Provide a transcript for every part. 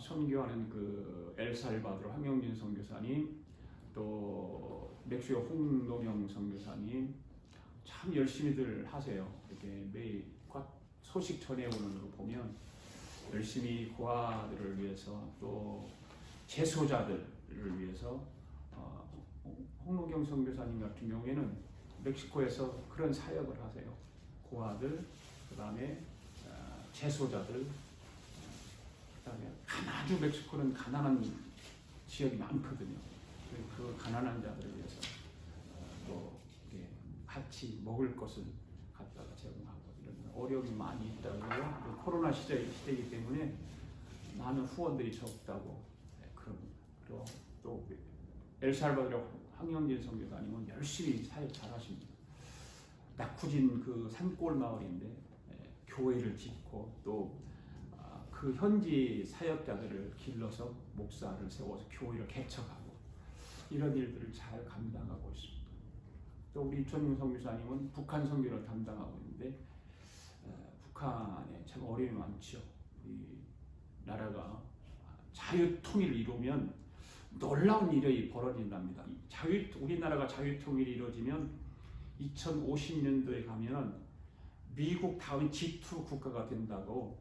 선교하는 그 엘살바도르 황영진 선교사님, 또 멕시코 홍노경 선교사님 참 열심히들 하세요. 이렇게 매일 소식 전해오는 거 보면 열심히 고아들을 위해서 또 재소자들을 위해서 홍노경 선교사님 같은 경우에는 멕시코에서 그런 사역을 하세요. 고아들, 그 다음에 재소자들, 그다음에 아주 멕시코는 가난한 지역이 많거든요. 그 가난한 자들을 위해서 또 같이 먹을 것을 갖다가 제공하고 이런 어려움이 많이 있다고요. 코로나 시대이기 때문에 많은 후원들이 적다고 그리고 또 엘살바도르 황영진 선교사님은 열심히 사역 잘하십니다. 낙후진 그 산골 마을인데 교회를 짓고 또 그 현지 사역자들을 길러서 목사를 세워서 교회를 개척하고 이런 일들을 잘 감당하고 있습니다. 또 우리 이천용 선교사님은 북한 선교를 담당하고 있는데 북한에 참 어려움이 많죠. 이 나라가 자유통일을 이루면 놀라운 일이 벌어진답니다. 우리나라가 자유통일이 이루어지면 2050년도에 가면 미국 다음 G2 국가가 된다고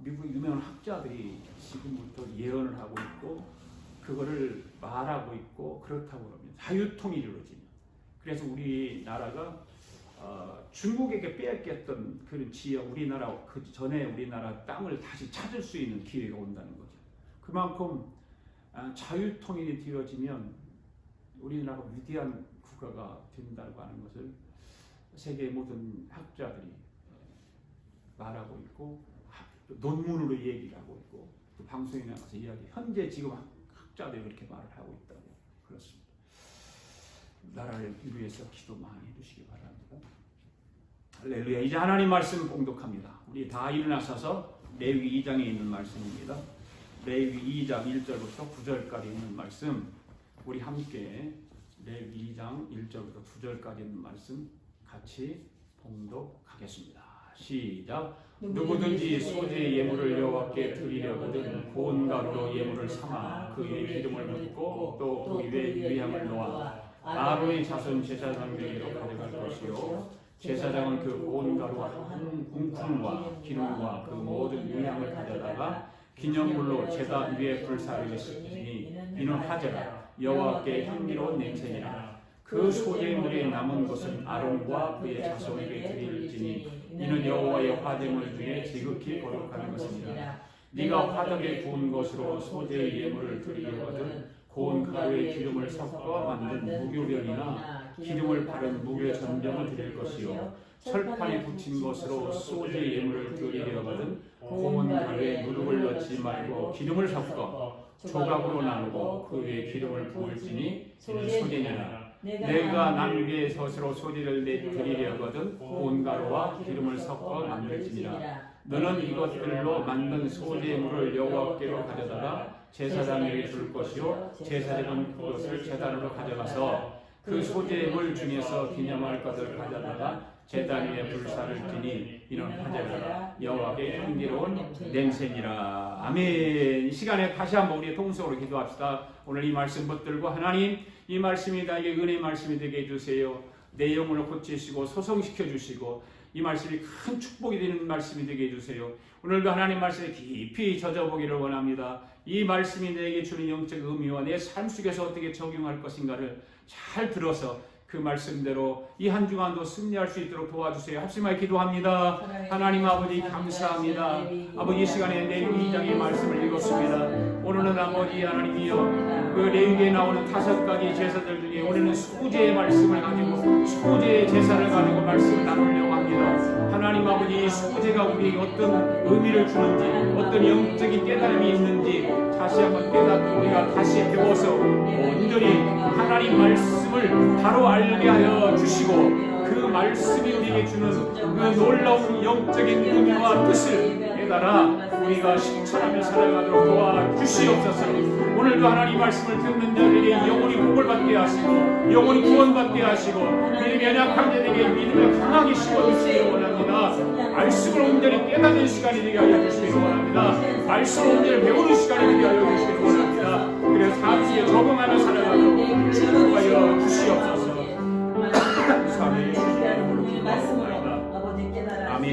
미국 유명한 학자들이 지금부터 예언을 하고 있고 그거를 말하고 있고 그렇다고 합니다. 자유통일이 이루어지면. 그래서 우리나라가 중국에게 빼앗겼던 그런 지역, 우리나라 그 전에 우리나라 땅을 다시 찾을 수 있는 기회가 온다는 거죠. 그만큼 자유통일이 이루어지면 우리나라가 위대한 국가가 된다고 하는 것을 세계 모든 학자들이 말하고 있고 논문으로 얘기를 하고 있고 또 방송에 나가서 이야기. 현재 지금 학자들이 그렇게 말을 하고 있다고 그렇습니다. 나라를 위해서 기도 많이 해주시기 바랍니다. 할렐루야. 이제 하나님 말씀 봉독합니다. 우리 다 일어나셔서 레위기 2장에 있는 말씀입니다. 레위기 2장 1절부터 9절까지 있는 말씀, 우리 함께 레위기 2장 1절부터 9절까지 있는 말씀 같이 봉독하겠습니다. 시작. 누구든지 소재의 예물을 여호와께 드리려거든 고운 가루로 예물을 삼아 그의 기름을 붓고 또 그 위에 유향을 놓아 아론의 자손 제사장에게로 가져갈 것이요 제사장은 그 고운 가루와 웅큼과 기름과 그 모든 유향을 가져다가 기념물로 제단 위에 불사르게 쓰니 이는 화제라 여호와께 향기로운 냄새니라. 그 소재물이 남은 것은 아론과 그의 자손에게 드릴지니 이는 여호와의 화제물 중에 지극히 거룩한 것이니라. 네가 화덕에 구운 것으로 소재의 예물을 드리려거든 고운 가루에 기름을 섞어 만든 무교병이나 기름을 바른 무교전병을 드릴 것이요 철판에 붙인 것으로 소재의 예물을 드리려거든 고운 가루에 누룩을 넣지 말고 기름을 섞어 조각으로 나누고 그 위에 기름을 부을지니 이는 소재니라. 내가 남유의 젖으로 소리를 드리려거든 고운 가루와 기름을 섞어 만들지니라. 너는 이것들로 만든 소재물을 여호와께로 가져다가 제사장에게 줄 것이요 제사장은 그것을 제단으로 가져가서 그 소재물 중에서 기념할 것을 가져다가 제단 위에 불사를 지니 이는 화제라 여호와께 향기로운 냄새니라. 아멘. 이 시간에 다시 한번 우리의 통성으로 기도합시다. 오늘 이 말씀 붙들고 하나님, 이 말씀이 나에게 은혜의 말씀이 되게 해주세요. 내 영혼을 고치시고 소성시켜 주시고 이 말씀이 큰 축복이 되는 말씀이 되게 해주세요. 오늘도 하나님 말씀에 깊이 젖어보기를 원합니다. 이 말씀이 내게 주는 영적 의미와 내 삶 속에서 어떻게 적용할 것인가를 잘 들어서 그 말씀대로 이 한 주간도 승리할 수 있도록 도와주세요. 합심하여 기도합니다. 하나님 아버지 감사합니다. 아버지 이 시간에 레위기 2장의 말씀을 읽었습니다. 오늘은 아버지 하나님이여 그 레위기에 나오는 5가지 제사들 중에 우리는 소재의 말씀을 가지고 소재의 제사를 가지고 말씀을 나누려고 합니다. 하나님 아버지 이 소재가 우리에게 어떤 의미를 주는지 어떤 영적인 깨달음이 있는지 다시 한번 깨닫고 우리가 다시 배워서 온전히 하나님 말씀을 바로 알게 하여 주시고 그 말씀이 우리에게 주는 그 놀라운 영적인 의미와 뜻을 깨달아 우리가 실천하며 살아가도록 도와주시옵소서. 오늘도 하나님 말씀을 듣는 자들에게 영원히 복을 받게 하시고 영원히 구원받게 하시고 믿음이 연약한 자들에게 믿음을 강하게 심어주시기 원합니다. 말씀을 온전히 깨닫는 시간이 되게 하여 주시기 원합니다. 말씀을 온전히 배우는 시간이 되게 하여 주시기 원합니다. 그래서 사주에 적응하며 살아가도록 축복하여 주시옵소서. 아멘.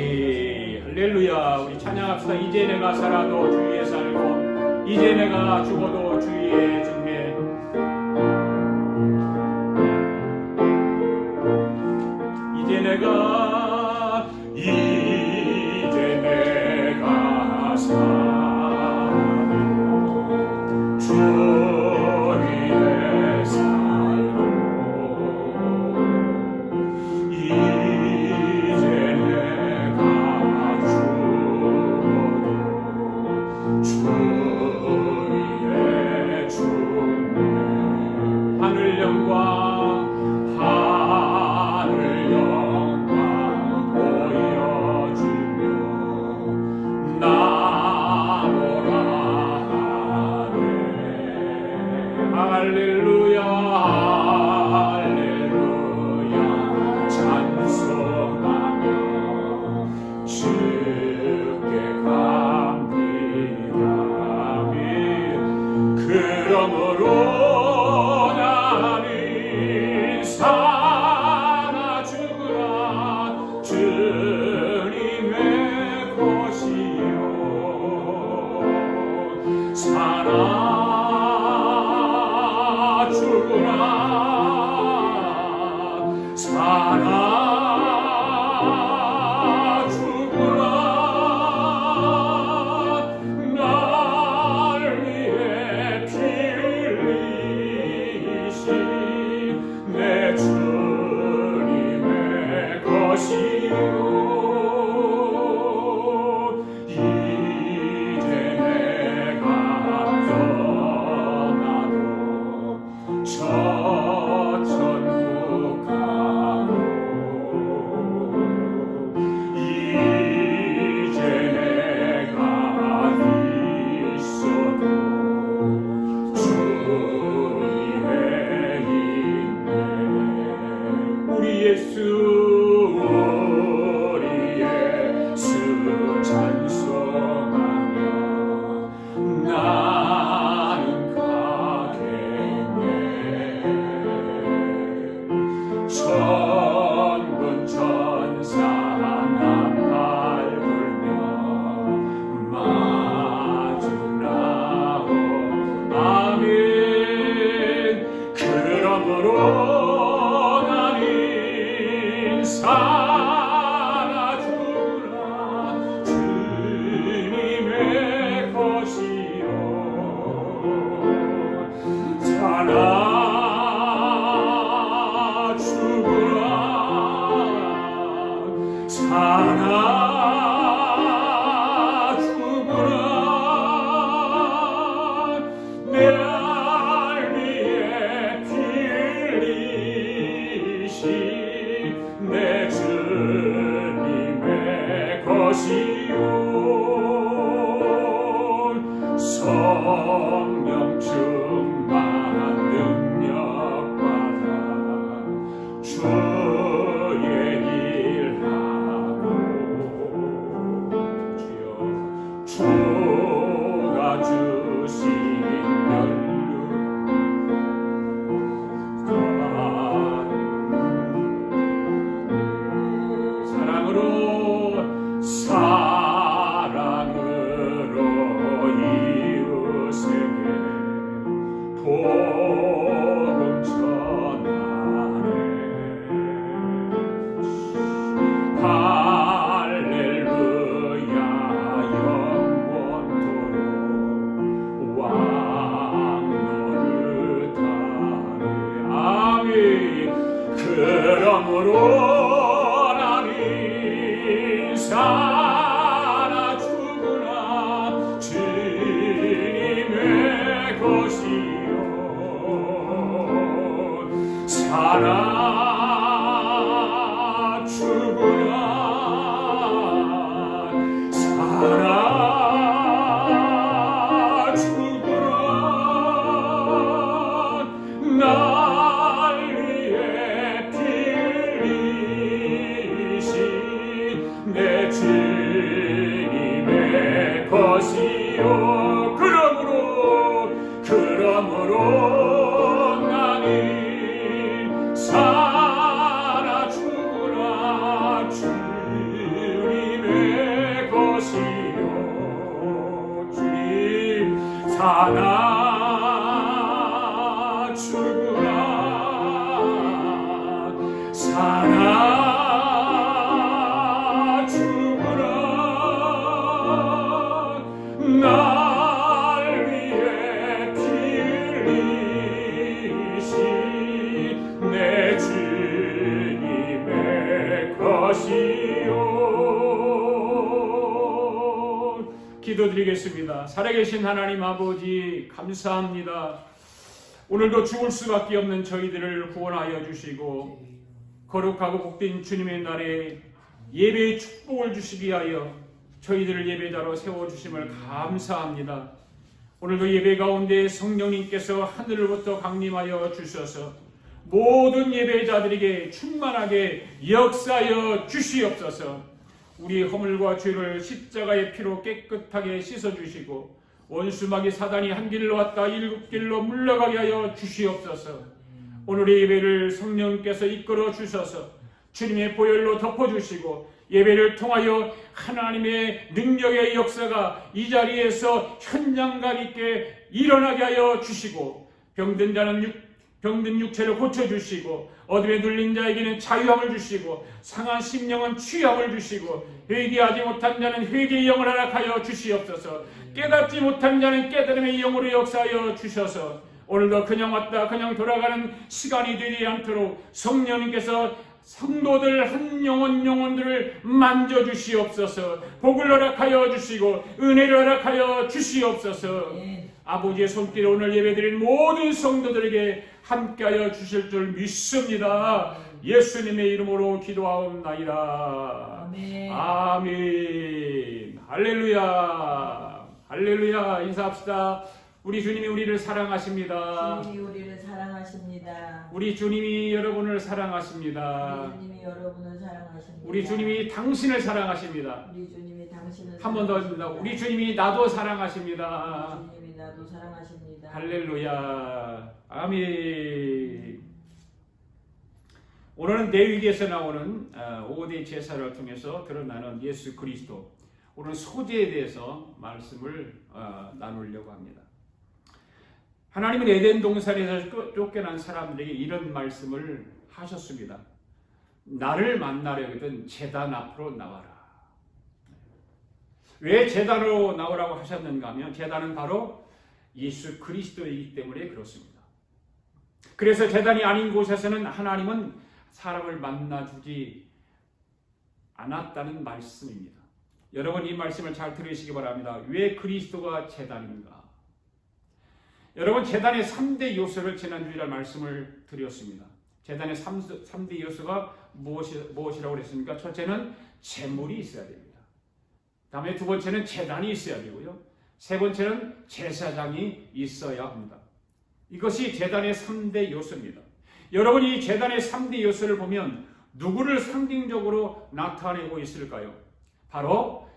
할렐루야. 우리 찬양합시다. 이제 내가 살아도 주 위에 살고 이제 내가 죽어도 주 위에 죽네. 이제 내가 살아도 주 위에 살고 이제 내가 죽어도 주 위에 죽네. 하늘 영광 보여주며 나오라 하네. 할렐루야 할렐루야 찬송하며 주께 갑니다. 그러므로 나는 살아 죽으라 주님의 것이요 살아 죽으라 살아 죽으라 날 위해 피 흘리신 내 주님의 것이요 이제 내가 떠나도 저 천국 가고 이제 내가 있어도 주 위에 있네. 우리 예수 찬송하며 나는 가겠네. 천군 천사 나팔 불며 마주 나오. 아멘. 그러므로 나는 살아 죽으라 주님의 것이요 살아 죽으라 살아 죽으라 내 위에 피 흘리신 내 주님의 것이요 성령 충만 능력받아 주의 일하고 주여 주가 주신 연륜 사랑으로 이웃에게 복음 전하네. 할렐루야 영원토록 왕노릇하네. 아멘. 그러므로 나는 살아 죽으라 주님의 것이요 살아 죽으라 살아 참으로 나는 살아 죽으나 주님의 것이요 주님 살아 죽으나 살아 죽으나 날 위해 피 흘리신 내 주님의 것이요. 기도드리겠습니다. 살아계신 하나님 아버지 감사합니다. 오늘도 죽을 수밖에 없는 저희들을 구원하여 주시고 거룩하고 복된 주님의 날에 예배의 축복을 주시기 위하여 저희들을 예배자로 세워주심을 감사합니다. 오늘도 예배 가운데 성령님께서 하늘로부터 강림하여 주셔서 모든 예배자들에게 충만하게 역사하여 주시옵소서. 우리 허물과 죄를 십자가의 피로 깨끗하게 씻어주시고 원수마귀 사단이 한 길로 왔다 일곱 길로 물러가게 하여 주시옵소서. 오늘의 예배를 성령께서 이끌어 주셔서 주님의 보혈로 덮어주시고 예배를 통하여 하나님의 능력의 역사가 이 자리에서 현장감 있게 일어나게 하여 주시고 병든 육체를 고쳐주시고 어둠에 눌린 자에게는 자유함을 주시고 상한 심령은 취함을 주시고 회개하지 못한 자는 회개의 영을 허락하여 주시옵소서. 깨닫지 못한 자는 깨달음의 영으로 역사하여 주셔서 오늘도 그냥 왔다 그냥 돌아가는 시간이 되지 않도록 성령님께서 성도들 한 영혼들을 만져주시옵소서. 복을 허락하여 주시고 은혜를 허락하여 주시옵소서. 아버지의 손길에 오늘 예배드린 모든 성도들에게 함께하여 주실 줄 믿습니다. 예수님의 이름으로 기도하옵나이다. 아멘. 아멘. 할렐루야. 할렐루야. 인사합시다. 우리 주님이 우리를 사랑하십니다. 주님이 우리를 사랑하십니다. 우리 주님이 여러분을 사랑하십니다. 우리 주님이 여러분을 사랑하십니다. 우리 주님이 당신을 사랑하십니다. 우리 주님이 당신을 한 번 더 합니다. 우리 주님이 나도 사랑하십니다. 우리 주님이 나도 사랑하십니다. 할렐루야. 아멘. 오늘은 레위기에서 나오는 5대 제사를 통해서 드러나는 예수 그리스도, 오늘 소재에 대해서 말씀을 나누려고 합니다. 하나님은 에덴 동산에서 쫓겨난 사람들에게 이런 말씀을 하셨습니다. 나를 만나려거든 제단 앞으로 나와라. 왜 제단으로 나오라고 하셨는가 하면 제단은 바로 예수 그리스도이기 때문에 그렇습니다. 그래서 제단이 아닌 곳에서는 하나님은 사람을 만나주지 않았다는 말씀입니다. 여러분 이 말씀을 잘 들으시기 바랍니다. 왜 그리스도가 제단인가? 여러분 제단의 3대 요소를 지난주에 말씀을 드렸습니다. 제단의 3대 요소가 무엇이라고 그랬습니까? 첫째는 제물이 있어야 됩니다. 다음에 두 번째는 제단이 있어야 되고요. 세 번째는 제사장이 있어야 합니다. 이것이 제단의 3대 요소입니다. 여러분이 이 제단의 3대 요소를 보면 누구를 상징적으로 나타내고 있을까요? 바로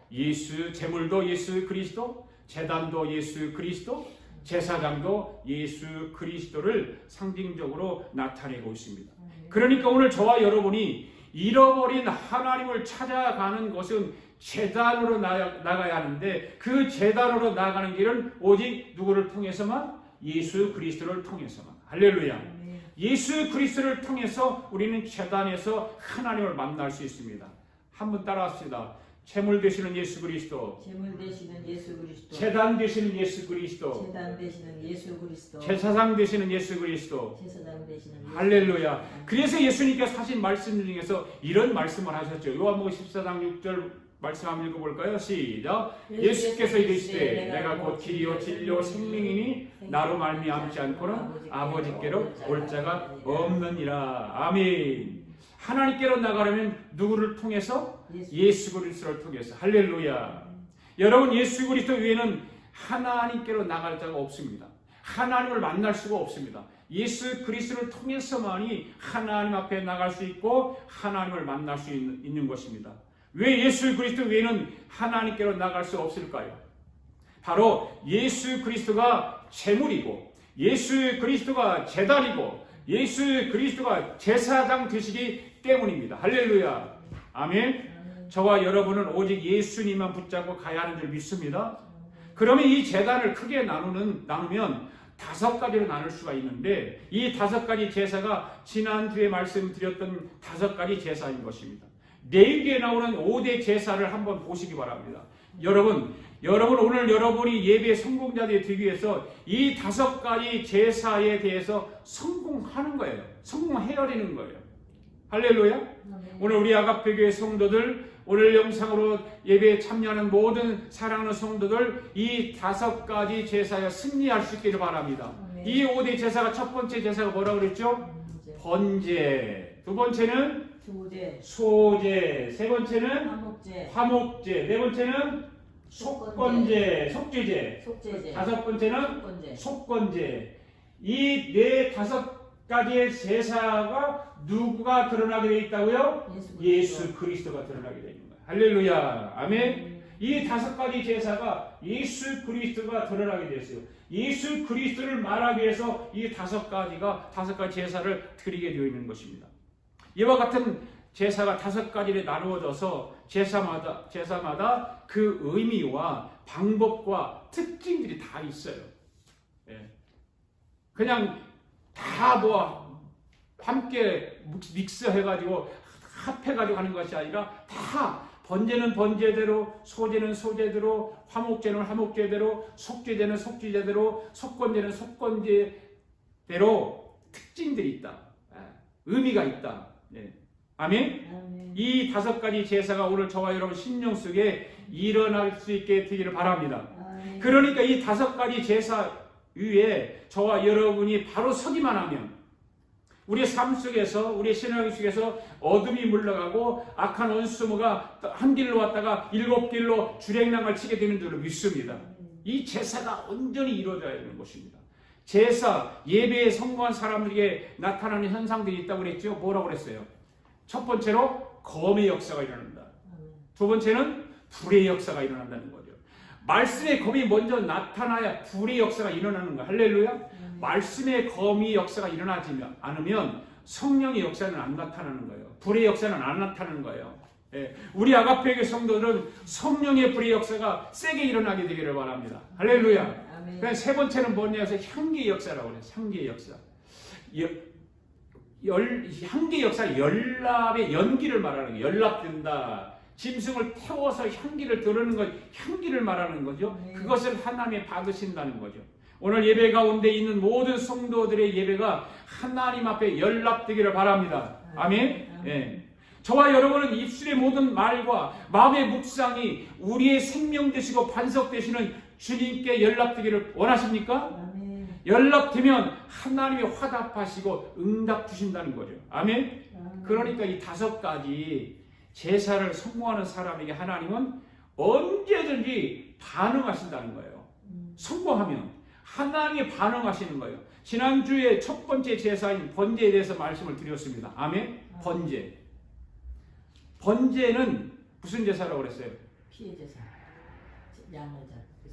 제물도 예수 그리스도, 제단도 예수 그리스도, 제사장도 예수 그리스도를 상징적으로 나타내고 있습니다. 그러니까 오늘 저와 여러분이 잃어버린 하나님을 찾아가는 것은 제단으로 나가야 하는데 그 제단으로 나가는 길은 오직 누구를 통해서만? 예수 그리스도를 통해서만. 할렐루야. 예수 그리스도를 통해서 우리는 제단에서 하나님을 만날 수 있습니다. 한번 따라합시다. 제물 되시는 예수 그리스도, 제물 되시는 예수 그리스도, 제단 되시는 예수 그리스도, 제단 되시는 예수 그리스도, 제사장 되시는 예수 그리스도. 제사장 되시는 예수 할렐루야. 그리스도. 그래서 예수님께서 하신 말씀 중에서 이런 말씀을 하셨죠. 요한복음 14장 6절 말씀 한번 읽어볼까요? 시작. 예수께서 이르시되 내가 곧 길이요 진리요 생명이니 나로 말미암지 않고는 아버지께로 올 자가 없느니라. 아멘. 하나님께로 나가려면 누구를 통해서? 예수 그리스도를 통해서. 할렐루야. 여러분 예수 그리스도 외에는 하나님께로 나갈 자가 없습니다. 하나님을 만날 수가 없습니다. 예수 그리스도를 통해서만이 하나님 앞에 나갈 수 있고 하나님을 만날 수 있는 것입니다. 왜 예수 그리스도 외에는 하나님께로 나갈 수 없을까요? 바로 예수 그리스도가 제물이고 예수 그리스도가 제단이고 예수 그리스도가 제사장 되시기 때문입니다. 할렐루야. 아멘. 저와 여러분은 오직 예수님만 붙잡고 가야 하는 줄 믿습니다. 그러면 이 제단을 크게 나누면 5가지로 나눌 수가 있는데 이 5가지 제사가 지난주에 말씀드렸던 5가지 제사인 것입니다. 레위기에 나오는 5대 제사를 한번 보시기 바랍니다. 여러분 오늘 여러분이 예배 성공자들이 되기 위해서 이 5가지 제사에 대해서 성공하는 거예요. 성공해야 되는 거예요. 할렐루야. 오늘 우리 아가페교회 성도들, 오늘 영상으로 예배에 참여하는 모든 사랑하는 성도들, 이 5가지 제사에 승리할 수 있기를 바랍니다. 이 5대 제사가 첫 번째 제사가 뭐라고 그랬죠? 번제. 두 번째는 소제. 세 번째는 화목제. 네 번째는 속죄제. 5번째는 속건제. 이 5가지의 제사가 누구가 드러나게 되어 있다고요? 예수 그리스도가 드러나게 되어 있는 거예요. 할렐루야. 아멘. 이 5가지 제사가 예수 그리스도가 드러나게 되었어요. 예수 그리스도를 말하기 위해서 이 5가지 제사를 드리게 되어 있는 것입니다. 이와 같은 제사가 5가지로 나누어져서 제사마다 그 의미와 방법과 특징들이 다 있어요. 그냥 다 함께 믹스해가지고 합해가지고 하는 것이 아니라 다 번제는 번제대로, 소제는 소제대로, 화목제는 화목제대로, 속죄제는 속죄제대로, 속건제는 속건제대로 특징들이 있다. 의미가 있다. 아멘? 이 5가지 제사가 오늘 저와 여러분 심령 속에 일어날 수 있게 되기를 바랍니다. 그러니까 이 5가지 제사 위에 저와 여러분이 바로 서기만 하면 우리의 삶 속에서, 우리의 신앙 속에서 어둠이 물러가고 악한 원수모가 한 길로 왔다가 7길로 주랭랑을 치게 되는 줄로 믿습니다. 이 제사가 온전히 이루어져야 되는 것입니다. 제사, 예배에 성공한 사람들에게 나타나는 현상들이 있다고 그랬죠. 뭐라고 그랬어요? 첫 번째로 검의 역사가 일어난다. 두 번째는 불의 역사가 일어난다는 거죠. 말씀의 검이 먼저 나타나야 불의 역사가 일어나는 거예요. 할렐루야. 말씀의 검의 역사가 일어나지 않으면 성령의 역사는 안 나타나는 거예요. 불의 역사는 안 나타나는 거예요. 우리 아가페교회 성도들은 성령의 불의 역사가 세게 일어나게 되기를 바랍니다. 할렐루야. 그러니까 세 번째는 뭐냐 해서 향기의 역사라고 그래요. 향기의 역사. 향기의 역사, 연납의 연기를 말하는 거예요. 연납된다. 짐승을 태워서 향기를 드러내는 것, 향기를 말하는 거죠. 그것을 하나님이 받으신다는 거죠. 오늘 예배 가운데 있는 모든 성도들의 예배가 하나님 앞에 연락되기를 바랍니다. 아멘. 저와 여러분은 입술의 모든 말과 마음의 묵상이 우리의 생명 되시고 반석 되시는 주님께 연락되기를 원하십니까? 연락되면 하나님이 화답하시고 응답 주신다는 거죠. 아멘. 그러니까 이 5가지 제사를 성공하는 사람에게 하나님은 언제든지 반응하신다는 거예요. 성공하면 하나님이 반응하시는 거예요. 지난주에 첫 번째 제사인 번제에 대해서 말씀을 드렸습니다. 아멘. 번제. 번제는 무슨 제사라고 그랬어요? 피의 제사.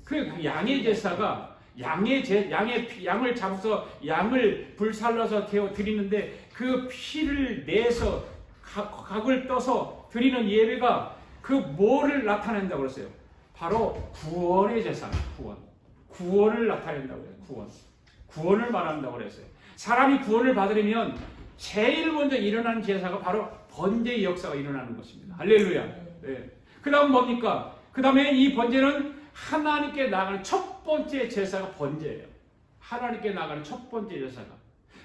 그 양의 제사가 양을 잡아서 양을 불살라서 드리는데 그 피를 내서 각을 떠서 드리는 예배가 그 뭐를 나타낸다고 그랬어요? 바로 구원의 제사. 구원을 나타낸다고 해요. 구원을 말한다고 그랬어요. 사람이 구원을 받으려면 제일 먼저 일어나는 제사가 바로 번제의 역사가 일어나는 것입니다. 할렐루야. 그 다음 뭡니까? 그 다음에 이 번제는 하나님께 나가는 첫 번째 제사가 번제예요. 하나님께 나가는 첫 번째 제사가.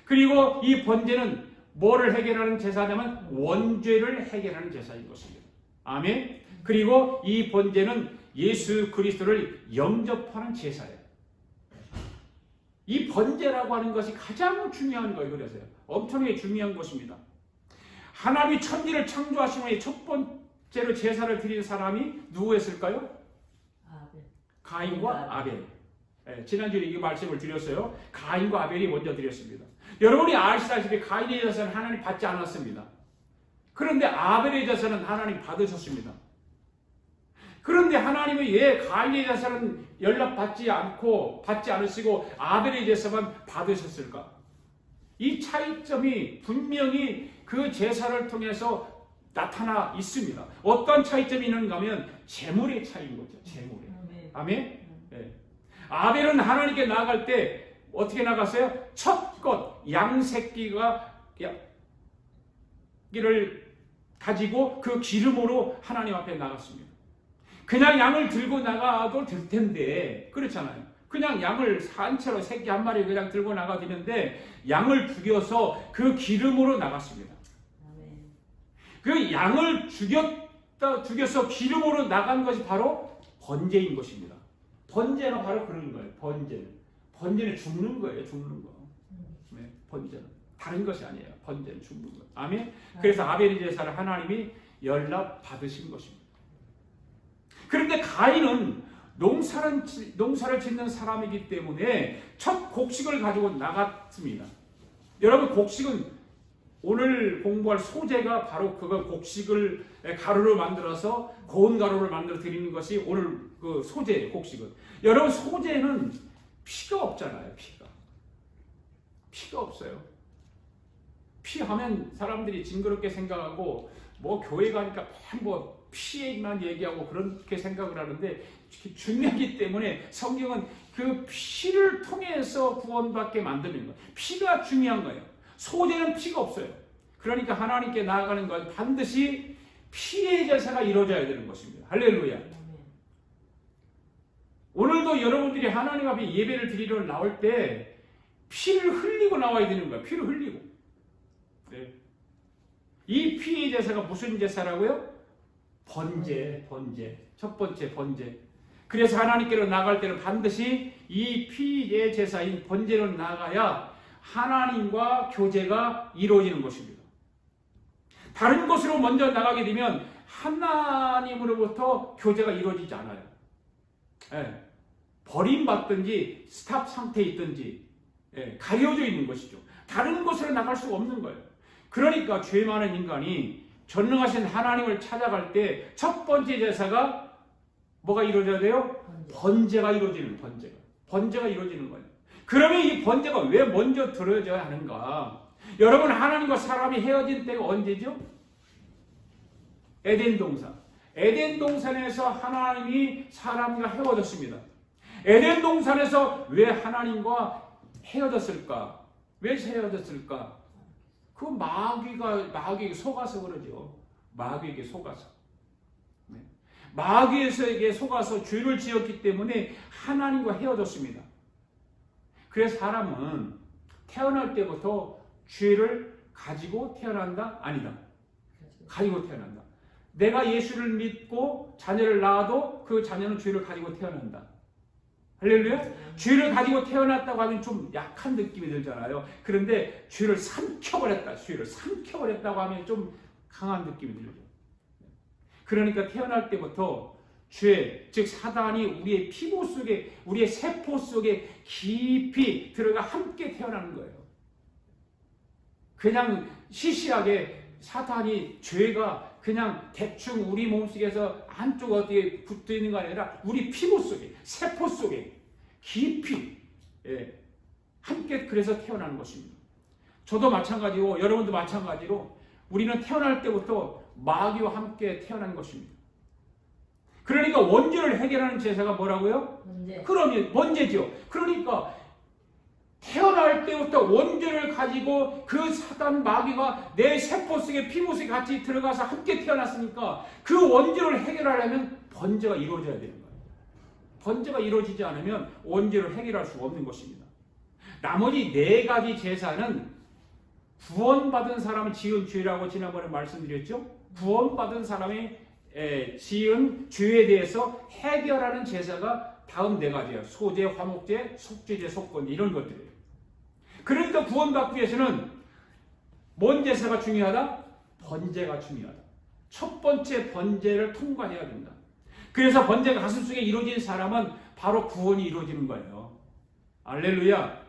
그리고 이 번제는 뭐를 해결하는 제사냐면 원죄를 해결하는 제사인 것입니다. 아멘. 그리고 이 번제는 예수 그리스도를 영접하는 제사예요. 이 번제라고 하는 것이 가장 중요한 거예요. 그래서요. 엄청나게 중요한 것입니다. 하나님이 천지를 창조하신 후에 첫 번째로 제사를 드린 사람이 누구였을까요? 가인과 아벨. 지난주에 이 말씀을 드렸어요. 가인과 아벨이 먼저 드렸습니다. 여러분이 아시다시피 가인의 제사는 하나님 받지 않았습니다. 그런데 아벨의 제사는 하나님 받으셨습니다. 그런데 하나님이 왜 가인의 제사는 연락받지 않으시고 아벨의 제사만 받으셨을까? 이 차이점이 분명히 그 제사를 통해서 나타나 있습니다. 어떤 차이점이 있는가 하면 재물의 차이인 거죠. 재물의. 아멘? 네. 아벨은 하나님께 나아갈 때 어떻게 나갔어요? 첫것 양새끼를 가지고 그 기름으로 하나님 앞에 나갔습니다. 그냥 양을 들고 나가도 될 텐데 그렇잖아요. 그냥 양을 한 채로 새끼 한 마리 그냥 들고 나가도 되는데 양을 죽여서 그 기름으로 나갔습니다. 그 양을 죽여서 기름으로 나간 것이 바로 번제인 것입니다. 번제는 바로 그런 거예요. 번제는 죽는 거예요. 죽는 거. 네, 번제는 다른 것이 아니에요. 번제는 죽는 거. 아멘. 그래서 아벨의 제사를 하나님이 연락 받으신 것입니다. 그런데 가인은 농사를 짓는 사람이기 때문에 첫 곡식을 가지고 나갔습니다. 여러분, 곡식은 오늘 공부할 소재가 바로 그거 곡식을 가루로 만들어서 고운 가루를 만들어 드리는 것이 오늘 그 소재예요. 곡식은. 여러분, 소재는 피가 없잖아요. 피가 없어요. 피하면 사람들이 징그럽게 생각하고 뭐 교회 가니까 뭐 피에만 얘기하고 그렇게 생각을 하는데 중요하기 때문에 성경은 그 피를 통해서 구원받게 만드는 거예요. 피가 중요한 거예요. 소재는 피가 없어요. 그러니까 하나님께 나아가는 건 반드시 피의 제사가 이루어져야 되는 것입니다. 할렐루야. 오늘도 여러분들이 하나님 앞에 예배를 드리러 나올 때 피를 흘리고 나와야 되는 거예요. 피를 흘리고. 네. 이 피의 제사가 무슨 제사라고요? 번제. 첫 번째 번제. 그래서 하나님께로 나갈 때는 반드시 이 피의 제사인 번제로 나가야 하나님과 교제가 이루어지는 것입니다. 다른 곳으로 먼저 나가게 되면 하나님으로부터 교제가 이루어지지 않아요. 예. 버림받든지 스탑 상태에 있든지 가려져 있는 것이죠. 다른 곳으로 나갈 수가 없는 거예요. 그러니까 죄 많은 인간이 전능하신 하나님을 찾아갈 때 첫 번째 제사가 뭐가 이루어져야 돼요? 번제가 이루어지는 번제가 이루어지는 거예요. 그러면 이 번제가 왜 먼저 들어져야 하는가? 여러분, 하나님과 사람이 헤어진 때가 언제죠? 에덴 동산. 에덴 동산에서 하나님이 사람과 헤어졌습니다. 에덴 동산에서 왜 하나님과 헤어졌을까? 왜 헤어졌을까? 그 마귀에게 속아서 그러죠. 마귀에게 속아서. 네. 마귀에게 속아서 죄를 지었기 때문에 하나님과 헤어졌습니다. 그래서 사람은 태어날 때부터 죄를 가지고 태어난다? 아니다. 가지고 태어난다. 내가 예수를 믿고 자녀를 낳아도 그 자녀는 죄를 가지고 태어난다. 할렐루야? 죄를 가지고 태어났다고 하면 좀 약한 느낌이 들잖아요. 그런데 죄를 삼켜버렸다고 하면 좀 강한 느낌이 들죠. 그러니까 태어날 때부터 죄, 즉 사단이 우리의 피부 속에, 우리의 세포 속에 깊이 들어가 함께 태어나는 거예요. 그냥 시시하게 사탄이, 죄가 그냥 대충 우리 몸속에서 한쪽 어디에 붙어 있는 거 아니라 우리 피부 속에, 세포 속에 깊이 함께 그래서 태어나는 것입니다. 저도 마찬가지고 여러분도 마찬가지로 우리는 태어날 때부터 마귀와 함께 태어난 것입니다. 그러니까 원죄를 해결하는 제사가 뭐라고요? 그러면 번제죠. 그러니까 태어날 때부터 원죄를 가지고 그 사단 마귀가 내 세포 속에 피부 속에 같이 들어가서 함께 태어났으니까 그 원죄를 해결하려면 번제가 이루어져야 되는 거예요. 번제가 이루어지지 않으면 원죄를 해결할 수가 없는 것입니다. 나머지 네 가지 제사는 구원받은 사람이 지은 죄라고 지난번에 말씀드렸죠. 구원받은 사람이 지은 죄에 대해서 해결하는 제사가 다음 네 가지예요. 소제, 화목제, 속죄제, 속건제 이런 것들이에요. 그러니까 구원받기 위해서는 뭔 제사가 중요하다? 번제가 중요하다. 첫 번째 번제를 통과해야 된다. 그래서 번제가 가슴 속에 이루어진 사람은 바로 구원이 이루어지는 거예요. 할렐루야.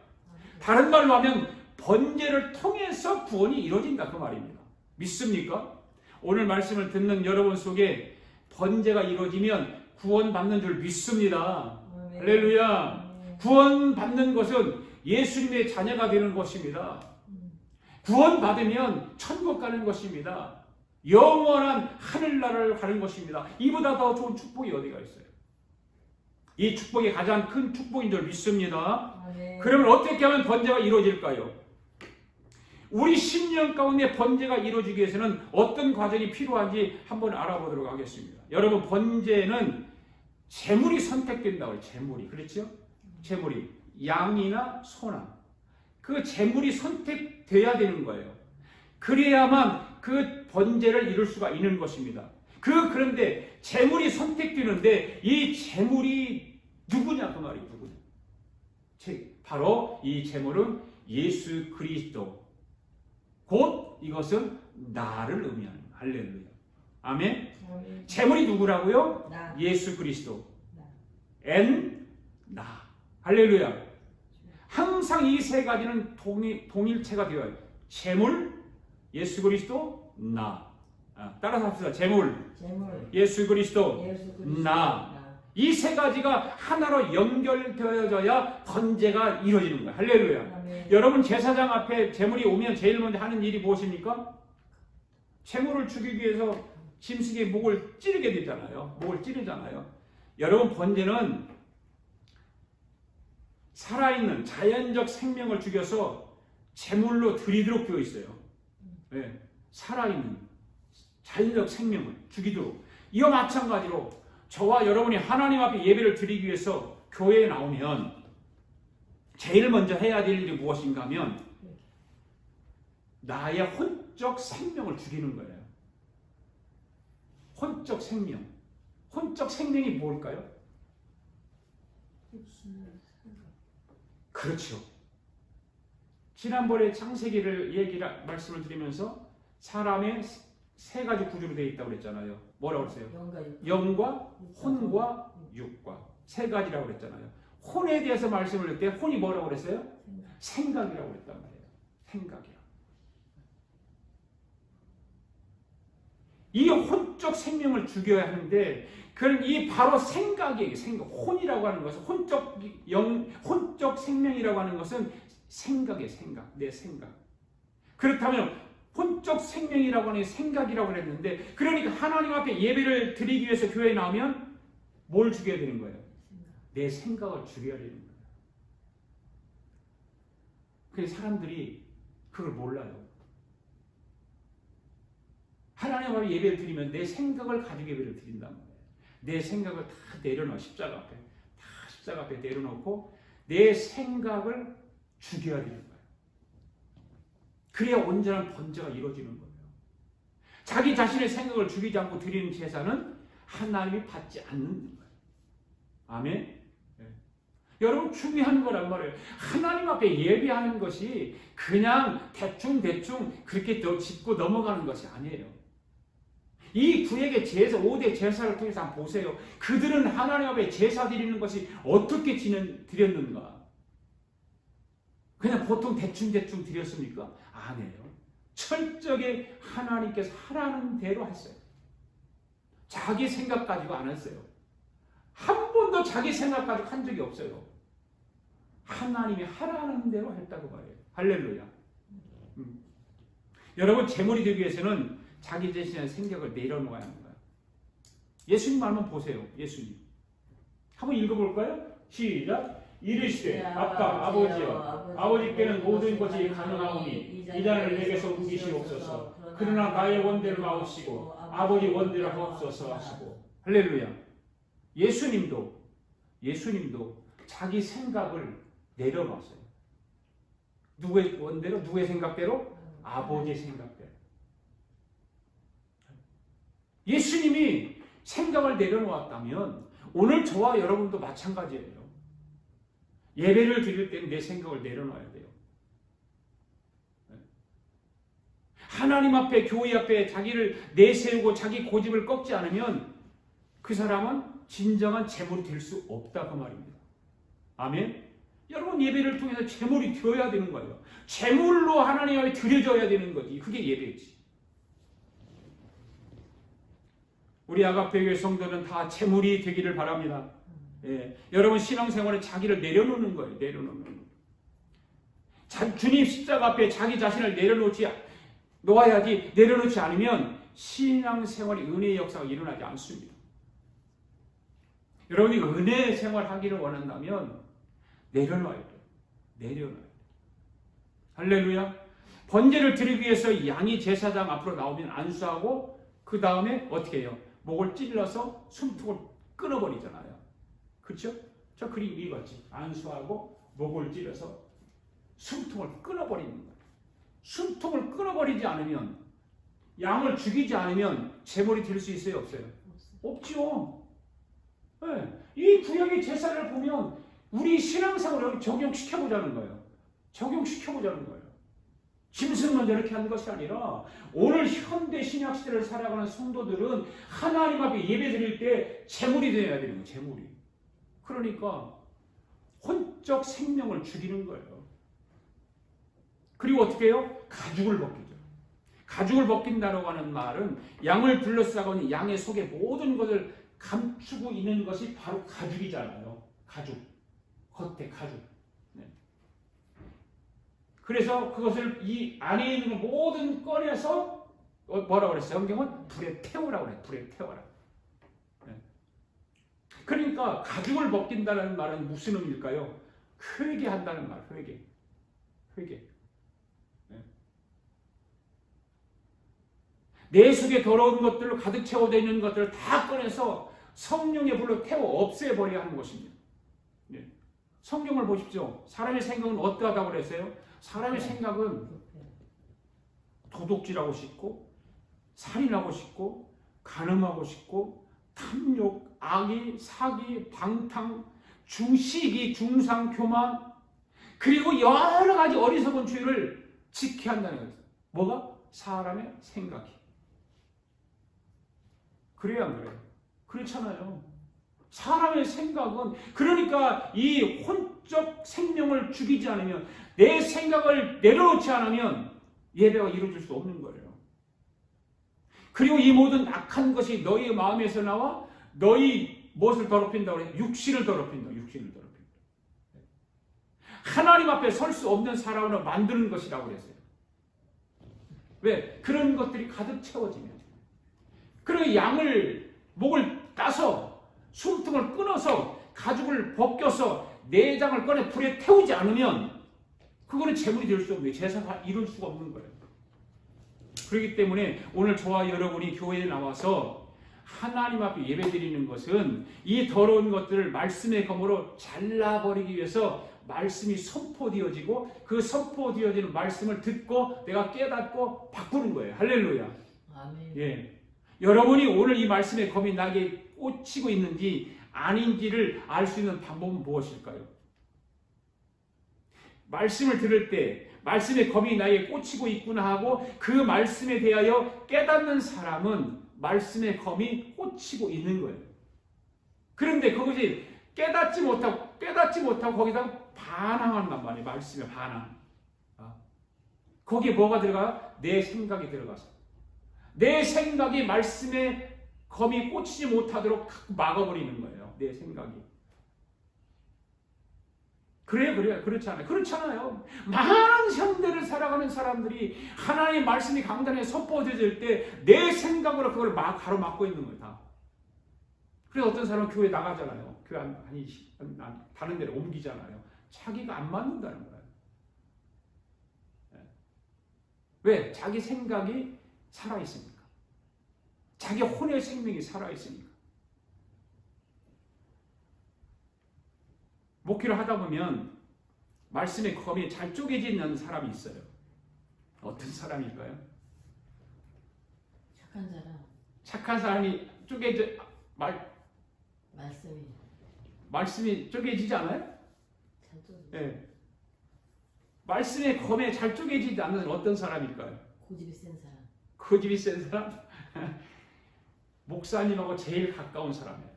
다른 말로 하면 번제를 통해서 구원이 이루어진다 그 말입니다. 믿습니까? 오늘 말씀을 듣는 여러분 속에 번제가 이루어지면 구원받는 줄 믿습니다. 아멘. 할렐루야. 구원받는 것은 예수님의 자녀가 되는 것입니다. 구원받으면 천국 가는 것입니다. 영원한 하늘나라를 가는 것입니다. 이보다 더 좋은 축복이 어디가 있어요? 이 축복이 가장 큰 축복인 줄 믿습니다. 아멘. 그러면 어떻게 하면 번제가 이루어질까요? 우리 심령 가운데 번제가 이루어지기 위해서는 어떤 과정이 필요한지 한번 알아보도록 하겠습니다. 여러분, 번제는 제물이 선택된다고 해요. 제물이. 그렇죠? 제물이. 양이나 소나. 그 제물이 선택돼야 되는 거예요. 그래야만 그 번제를 이룰 수가 있는 것입니다. 그런데 제물이 선택되는데 이 제물이 누구냐 그 말이에요. 누구냐. 바로 이 제물은 예수 그리스도. 곧 이것은 나를 의미하는 거예요. 할렐루야. 아멘. 아멘. 제물이 누구라고요? 나. 예수 그리스도. 나. 나. 할렐루야. 항상 이 세 가지는 동일체가 되어요. 제물, 예수 그리스도, 나. 따라서 합시다. 제물, 예수 그리스도, 나. 이 세 가지가 하나로 연결되어져야 번제가 이루어지는 거예요. 할렐루야. 아멘. 여러분, 제사장 앞에 제물이 오면 제일 먼저 하는 일이 무엇입니까? 제물을 죽이기 위해서 짐승의 목을 찌르게 되잖아요. 목을 찌르잖아요. 여러분, 번제는 살아있는 자연적 생명을 죽여서 제물로 드리도록 되어 있어요. 네. 살아있는 자연적 생명을 죽이도록. 이와 마찬가지로 저와 여러분이 하나님 앞에 예배를 드리기 위해서 교회에 나오면 제일 먼저 해야 될 일이 무엇인가 하면 나의 혼적 생명을 죽이는 거예요. 혼적 생명. 혼적 생명이 뭘까요? 그렇죠. 지난번에 창세기를 말씀을 드리면서 사람의 세 가지 구조로 되어 있다고 그랬잖아요. 뭐라고 그랬어요? 영과 혼과 육과 세 가지라고 그랬잖아요. 혼에 대해서 말씀을 할 때 혼이 뭐라고 그랬어요? 생각이라고 그랬단 말이에요. 생각이요. 이 혼적 생명을 죽여야 하는데 그럼 이 바로 생각이에요. 혼이라고 하는 것은 혼적 생명이라고 하는 것은 생각이에요. 내 생각. 그렇다면 혼적 생명이라고 하는 생각이라고 그랬는데 그러니까 하나님 앞에 예배를 드리기 위해서 교회에 나오면 뭘 죽여야 되는 거예요? 내 생각을 죽여야 되는 거예요. 그래서 사람들이 그걸 몰라요. 하나님 앞에 예배를 드리면 내 생각을 가지고 예배를 드린단 말이에요. 내 생각을 다 내려놓아. 십자가 앞에 내려놓고 내 생각을 죽여야 되는 거예요. 그래야 온전한 번제가 이루어지는 거예요. 자기 자신의 생각을 죽이지 않고 드리는 제사는 하나님이 받지 않는 거예요. 아멘. 네. 여러분, 중요한 거란 말이에요. 하나님 앞에 예배하는 것이 그냥 대충 그렇게 짚고 넘어가는 것이 아니에요. 이 구약의 제사, 5대 제사를 통해서 한번 보세요. 그들은 하나님 앞에 제사 드리는 것이 어떻게 드렸는가? 그냥 보통 대충 드렸습니까? 아니에요. 철저하게 하나님께서 하라는 대로 했어요. 자기 생각 가지고 안 했어요. 한 번도 자기 생각 가지고 한 적이 없어요. 하나님이 하라는 대로 했다고 말해요. 할렐루야. 여러분, 제물이 되기 위해서는 자기 자신의 생각을 내려놓아야 하는 거예요. 예수님 말만 보세요. 예수님. 한번 읽어볼까요? 시작. 이르시되 아빠 아버지여 아버지께는 모든 것이 가능하오니 이 잔을 내게서 옮기시옵소서. 그러나 나의 원대로 마옵시고 아버지 원대로 하옵소서 하시고. 할렐루야. 예수님도 자기 생각을 내려놨어요. 누구의 원대로? 누구의 생각대로? 아버지의 생각대로. 예수님이 생각을 내려놓았다면 오늘 저와 여러분도 마찬가지예요. 예배를 드릴 때는 내 생각을 내려놔야 돼요. 하나님 앞에, 교회 앞에 자기를 내세우고 자기 고집을 꺾지 않으면 그 사람은 진정한 제물이 될 수 없다 그 말입니다. 아멘. 여러분, 예배를 통해서 제물이 되어야 되는 거예요. 제물로 하나님 앞에 드려져야 되는 거지. 그게 예배지. 우리 아가페교회 성도는 다 재물이 되기를 바랍니다. 예, 여러분 신앙생활에 자기를 내려놓는 거예요. 내려놓는 거예요. 주님 십자가 앞에 자기 자신을 놓아야지 내려놓지 않으면 신앙생활의 은혜의 역사가 일어나지 않습니다. 여러분이 은혜 생활하기를 원한다면 내려놔야 돼요. 내려놔야 돼요. 할렐루야. 번제를 드리기 위해서 양이 제사장 앞으로 나오면 안수하고 그 다음에 어떻게 해요? 목을 찔러서 숨통을 끊어버리잖아요. 그렇죠? 저 그림 이거지. 안수하고 목을 찔러서 숨통을 끊어버리는 거예요. 숨통을 끊어버리지 않으면, 양을 죽이지 않으면 제물이 될 수 있어요? 없어요? 없죠. 네. 이 구약의 제사를 보면 우리 신앙생활을 적용시켜보자는 거예요. 적용시켜보자는 거예요. 짐승만 저렇게 하는 것이 아니라 오늘 현대 신약 시대를 살아가는 성도들은 하나님 앞에 예배드릴 때 제물이 되어야 되는 거예요. 제물이. 그러니까 혼적 생명을 죽이는 거예요. 그리고 어떻게 해요? 가죽을 벗기죠. 가죽을 벗긴다고 하는 말은 양을 둘러싸고 양의 속에 모든 것을 감추고 있는 것이 바로 가죽이잖아요. 가죽. 겉에 가죽. 네. 그래서 그것을 이 안에 있는 모든 꺼내서 뭐라고 그랬어요? 성경은 불에 태우라고 그래요. 불에 태워라. 네. 그러니까 가죽을 벗긴다는 말은 무슨 의미일까요? 회개한다는 말. 회개. 회개. 내 속에 더러운 것들로 가득 채워져 있는 것들을 다 꺼내서 성령의 불로 태워 없애버려야 하는 것입니다. 네. 성경을 보십시오. 사람의 생각은 어떠하다고 그랬어요? 사람의 생각은 도둑질하고 싶고 살인하고 싶고 간음하고 싶고 탐욕, 악의, 사기, 방탕, 중시기, 중상, 교만 그리고 여러 가지 어리석은 죄를 지켜야 한다는 거예요. 뭐가? 사람의 생각이. 그래야 안 그래요? 그렇잖아요. 사람의 생각은 그러니까 이 혼적 생명을 죽이지 않으면 내 생각을 내려놓지 않으면 예배가 이루어질 수 없는 거예요. 그리고 이 모든 악한 것이 너희 마음에서 나와 너희 무엇을 더럽힌다고 그래요? 육신을 더럽힌다. 육신을 더럽힌다. 하나님 앞에 설 수 없는 사람을 만드는 것이라고 그랬어요. 왜? 그런 것들이 가득 채워지면. 그리고 양을 목을 따서 숨통을 끊어서 가죽을 벗겨서 내장을 꺼내 불에 태우지 않으면 그거는 제물이 될 수 없는 거예요. 제사가 이룰 수가 없는 거예요. 그렇기 때문에 오늘 저와 여러분이 교회에 나와서 하나님 앞에 예배드리는 것은 이 더러운 것들을 말씀의 검으로 잘라버리기 위해서 말씀이 선포되어지고 그 선포되어지는 말씀을 듣고 내가 깨닫고 바꾸는 거예요. 할렐루야. 아멘. 예. 여러분이 오늘 이 말씀의 검이 나에게 꽂히고 있는지 아닌지를 알 수 있는 방법은 무엇일까요? 말씀을 들을 때 말씀의 검이 나에게 꽂히고 있구나 하고 그 말씀에 대하여 깨닫는 사람은 말씀의 검이 꽂히고 있는 거예요. 그런데 그것이 깨닫지 못하고 거기다 반항한단 말이에요. 말씀에 반항. 거기에 뭐가 들어가요? 내 생각이 들어가서. 내 생각이 말씀에 검이 꽂히지 못하도록 막아버리는 거예요. 내 생각이. 그래요. 그렇잖아요. 많은 현대를 살아가는 사람들이 하나님의 말씀이 강단에 선포되어질 때 내 생각으로 그걸 가로막고 있는 거예요. 다. 그래서 어떤 사람은 교회 나가잖아요. 교회 다른 데로 옮기잖아요. 자기가 안 맞는다는 거예요. 왜? 자기 생각이 살아있으니까. 자기 혼의 생명이 살아있으니까. 목회를 하다 보면 말씀의 검이 잘 쪼개지는 사람이 있어요. 어떤 사람일까요? 착한 사람. 착한 사람이 말씀이 쪼개지지 않아요? 잘 쪼개. 네. 말씀의 검에 잘 쪼개지지 않는 어떤 사람일까요? 고집이 센 사람. 고집이 센 사람? 목사님하고 제일 가까운 사람이에요.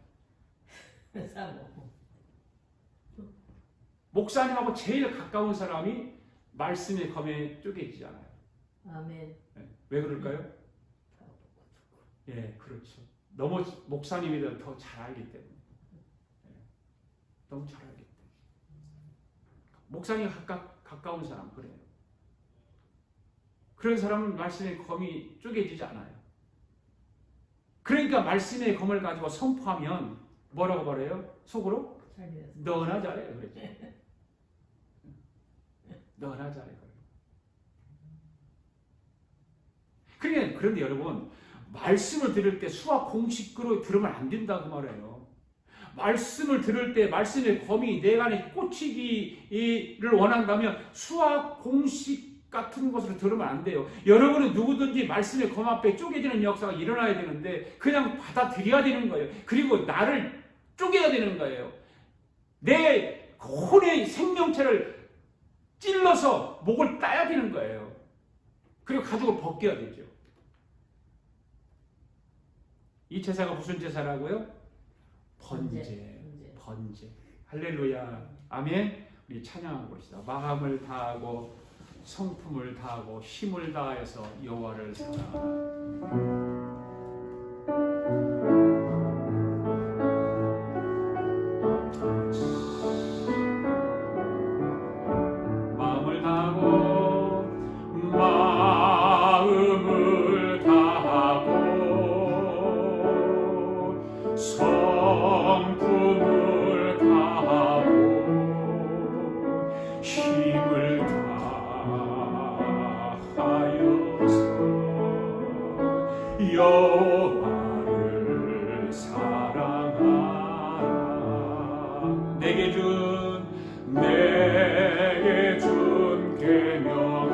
목사님하고 제일 가까운 사람이 말씀의 검에 쪼개지지 않아요. 아멘. 네. 왜 그럴까요? 예, 그렇죠. 너무 목사님이 더 잘 알기 때문에. 너무 잘 알기 때문에. 목사님 가까운 사람 그래요. 그런 사람은 말씀의 검이 쪼개지지 않아요. 그러니까 말씀의 검을 가지고 선포하면 뭐라고 말해요? 속으로? 너나 잘해. 그랬죠. 너나 잘해. 그런데 여러분, 말씀을 들을 때 수학 공식으로 들으면 안 된다고 말해요. 말씀을 들을 때 말씀의 검이 내 안에 꽂히기를 원한다면 수학 공식 같은 것으로 들으면 안 돼요. 여러분은 누구든지 말씀의 검 앞에 쪼개지는 역사가 일어나야 되는데 그냥 받아들여야 되는 거예요. 그리고 나를 쪼개야 되는 거예요. 내 혼의 생명체를 찔러서 목을 따야 되는 거예요. 그리고 가죽을 벗겨야 되죠. 이 제사가 무슨 제사라고요? 번제. 할렐루야. 아멘. 우리 찬양하고 봅시다. 마음을 다하고 성품을 다하고 힘을 다해서 여호와를 사랑하라. 여호와를 사랑하라. 내게 준 계명을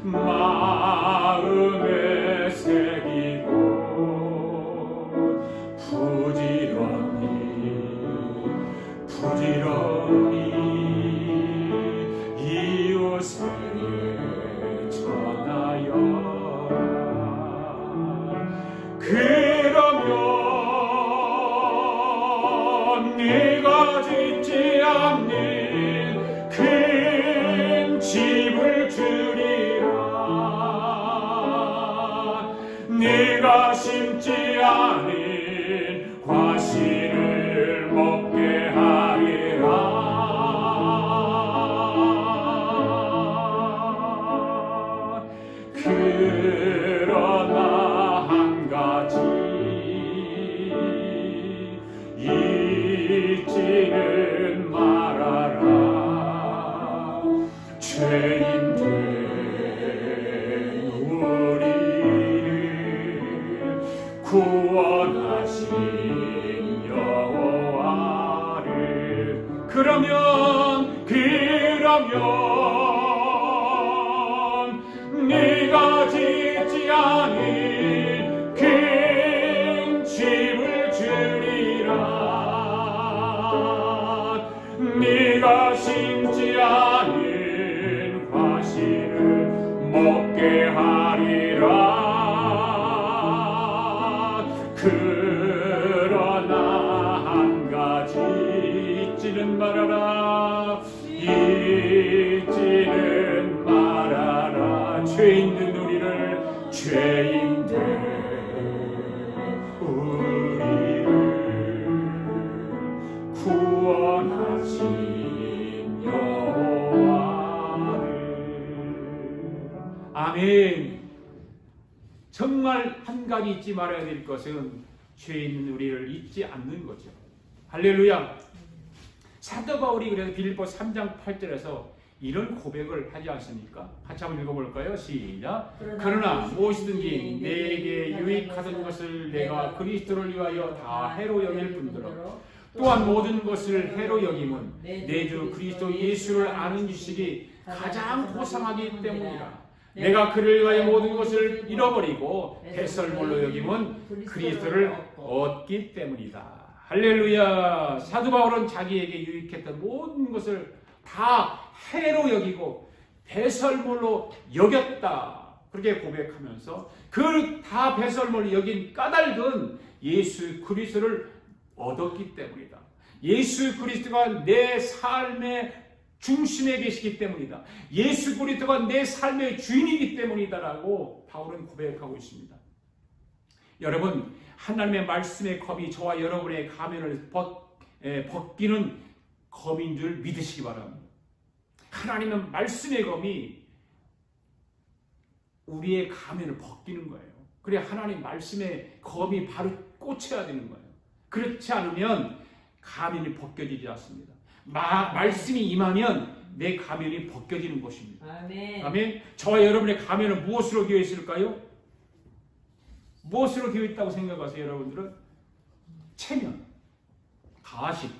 마음에 새기고 부지런히 이웃에게 전하여 그러면 네가 짓지 않는 큰 집을 주리라. 네가 심지 않은 과실을 먹게 하리라. 그러나 한 가지 잊지는 말아라. 죄인된 우리를 구원하신 여호와를 그러면 네가 짓지 않은 큰 집을 주리라. 네가 심지 않은 과실을 먹게 하리라. 그러나 한 가지 잊지는 말아라. 잊지는 말아라. 죄인된 우리를 구원하신 여호와를. 아멘. 정말 한 가지 잊지 말아야 될 것은 죄인 우리를 잊지 않는 거죠. 할렐루야. 사도 바울이 그래서 빌립보 3장 8절에서 이런 고백을 하지 않습니까? 같이 한번 읽어볼까요? 시작. 그러나 무엇이든지 내게 유익하던 것을 내가 그리스도를 위하여 다 해로 여길 뿐더러 또한 모든 것을 해로 여김은 내 주 그리스도 예수를 아는 지식이 가장 고상하기 때문이라. 내가 그를 위하여 모든 것을 잃어버리고 배설물로 여김은 그리스도를 얻기 때문이다. 할렐루야. 사도 바울은 자기에게 유익했던 모든 것을 다 해로 여기고 배설물로 여겼다. 그렇게 고백하면서 그 다 배설물로 여긴 까닭은 예수 그리스도를 얻었기 때문이다. 예수 그리스도가 내 삶의 중심에 계시기 때문이다. 예수 그리스도가 내 삶의 주인이기 때문이다라고 바울은 고백하고 있습니다. 여러분, 하나님의 말씀의 검이 저와 여러분의 가면을 벗기는 검인 줄 믿으시기 바랍니다. 하나님의 말씀의 검이 우리의 가면을 벗기는 거예요. 그래 하나님 말씀의 검이 바로 꽂혀야 되는 거예요. 그렇지 않으면 가면이 벗겨지지 않습니다. 말씀이 임하면 내 가면이 벗겨지는 것입니다. 아멘. 아멘. 저와 여러분의 가면은 무엇으로 되어 있을까요? 무엇으로 되어 있다고 생각하세요, 여러분들은? 체면, 가식,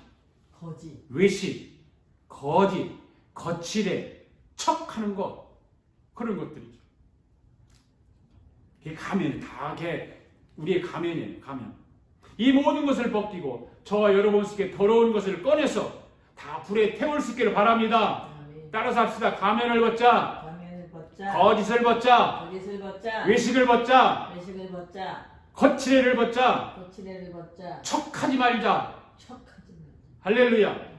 거짓. 외식, 거짓, 거칠해, 척하는 것, 그런 것들이죠. 이게 가면이 다 우리의 가면이에요. 가면. 이 모든 것을 벗기고 저와 여러분 속에 더러운 것을 꺼내서 다 불에 태울 수 있기를 바랍니다. 아멘. 따라서 합시다. 가면을 벗자. 가면을 벗자. 거짓을 벗자. 거짓을 벗자. 외식을 벗자. 외식을 벗자. 거칠애를 벗자. 거칠애를 벗자. 척하지 말자. 척하지 말자. 할렐루야.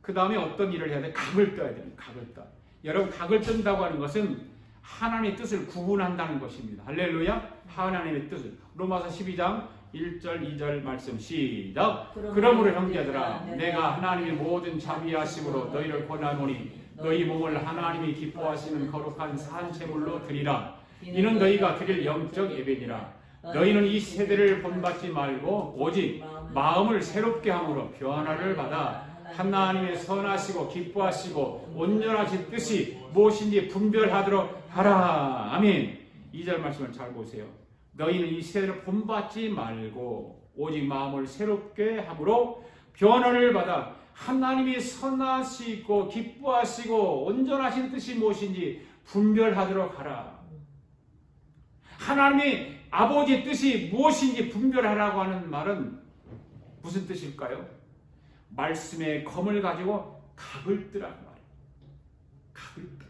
그 다음에 어떤 일을 해야 돼? 각을 떠야 됩니다. 각을 떠. 여러분, 각을 뜬다고 하는 것은 하나님의 뜻을 구분한다는 것입니다. 할렐루야. 하나님의 뜻을. 로마서 12장 1절 2절 말씀 시작. 그러므로 형제들아 내가 하나님의 모든 자비하심으로 너희를 권하노니 너희 몸을 하나님이 기뻐하시는 거룩한 산제물로 드리라. 이는 너희가 드릴 영적 예배니라. 너희는 이 세대를 본받지 말고 오직 마음을 새롭게 함으로 변화를 받아 하나님의 선하시고 기뻐하시고 온전하신 뜻이 무엇인지 분별하도록 하라. 아멘. 2절 말씀을 잘 보세요. 너희는 이 세대를 본받지 말고 오직 마음을 새롭게 함으로 변화를 받아 하나님이 선하시고 기뻐하시고 온전하신 뜻이 무엇인지 분별하도록 하라. 하나님의 아버지의 뜻이 무엇인지 분별하라고 하는 말은 무슨 뜻일까요? 말씀의 검을 가지고 각을 뜨라는 말이에요. 각을 뜨라.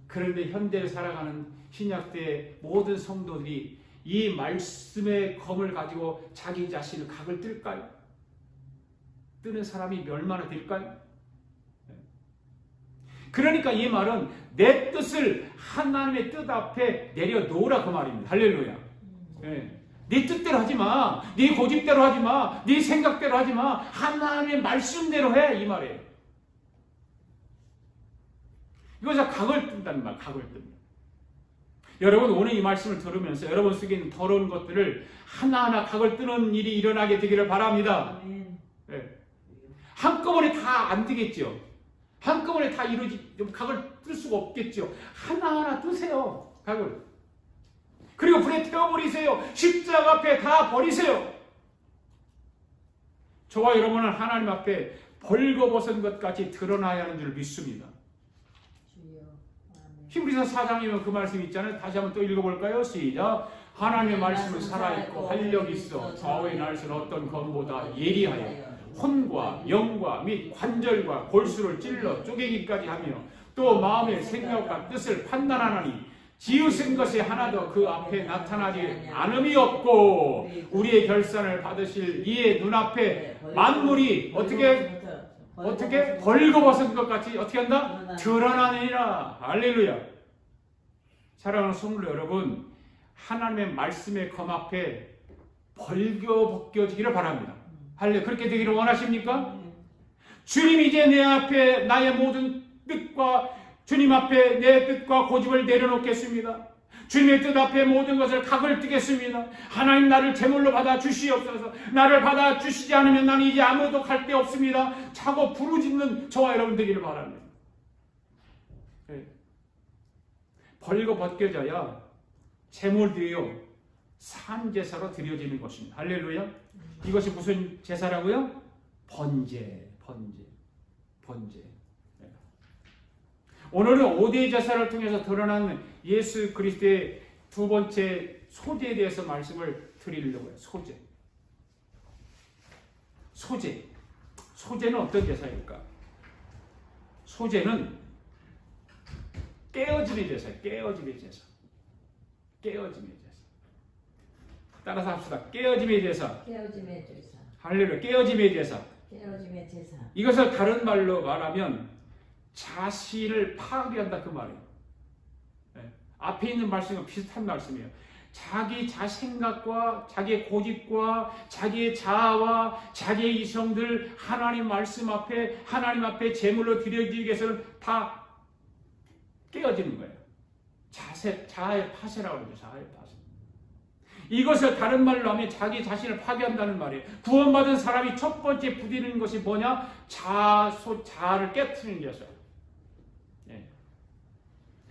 그런데 현대를 살아가는 신약대의 모든 성도들이 이 말씀의 검을 가지고 자기 자신을 각을 뜰까요? 뜨는 사람이 얼마나 될까요? 그러니까 이 말은 내 뜻을 하나님의 뜻 앞에 내려놓으라 그 말입니다. 할렐루야. 네. 네 뜻대로 하지 마. 네 고집대로 하지 마. 네 생각대로 하지 마. 하나님의 말씀대로 해. 이 말이에요. 이것을 각을 뜬다는 말, 각을 뜬다. 여러분 오늘 이 말씀을 들으면서 여러분 속에 있는 더러운 것들을 하나하나 각을 뜨는 일이 일어나게 되기를 바랍니다. 네. 한꺼번에 다 안 되겠죠. 한꺼번에 다 각을 뜰 수가 없겠죠. 하나하나 뜨세요. 각을. 그리고 불에 태워버리세요. 십자가 앞에 다 버리세요. 저와 여러분은 하나님 앞에 벌거벗은 것 같이 드러나야 하는 줄 믿습니다. 히브리서 4장이면 그 말씀이 있잖아요. 다시 한번 또 읽어볼까요? 시작. 하나님의 말씀은 살아있고 활력이 있어 좌우의 날선 어떤 검보다 예리하여 혼과 영과 및 관절과 골수를 찔러 쪼개기까지 하며 또 마음의 생각과 뜻을 판단하나니 지으신 것이 하나도 그 앞에 나타나지 않음이 없고 우리의 결산을 받으실 이의 눈앞에 만물이 어떻게 벌거벗은 것 같이 어떻게 한다? 드러나느니라. 할렐루야. 사랑하는 성도 여러분, 하나님의 말씀의 검 앞에 벗겨지기를 바랍니다. 할렐루야. 그렇게 되기를 원하십니까? 주님 이제 내 앞에 나의 모든 뜻과 주님 앞에 내 뜻과 고집을 내려놓겠습니다. 주님의 뜻 앞에 모든 것을 각을 뜨겠습니다. 하나님 나를 제물로 받아 주시옵소서. 나를 받아 주시지 않으면 나는 이제 아무도 갈 데 없습니다. 차고 부르짖는 저와 여러분 되기를 바랍니다. 네. 벌거 벗겨져야 제물되어 산제사로 드려지는 것입니다. 할렐루야. 이것이 무슨 제사라고요? 번제. 오늘은 5대 제사를 통해서 드러난 예수 그리스도의 두 번째 소제에 대해서 말씀을 드리려고 해요. 소제는 어떤 제사일까? 소제는 깨어짐의 제사예요. 깨어짐의 제사. 따라서 합시다. 깨어짐의 제사. 할렐루야. 깨어짐의 제사. 이것을 다른 말로 말하면 자신을 파괴한다 그 말이에요. 앞에 있는 말씀과 비슷한 말씀이에요. 자기 생각과 자기의 고집과 자기의 자아와 자기의 이성들 하나님 말씀 앞에 하나님 앞에 제물로 드려지기 위해서는 다 깨어지는 거예요. 자아의 파쇄라고 그러죠. 자아의 파쇄. 이것을 다른 말로 하면 자기 자신을 파괴한다는 말이에요. 구원받은 사람이 첫 번째 부딪히는 것이 뭐냐? 자아를 깨트리는 것이죠. 예.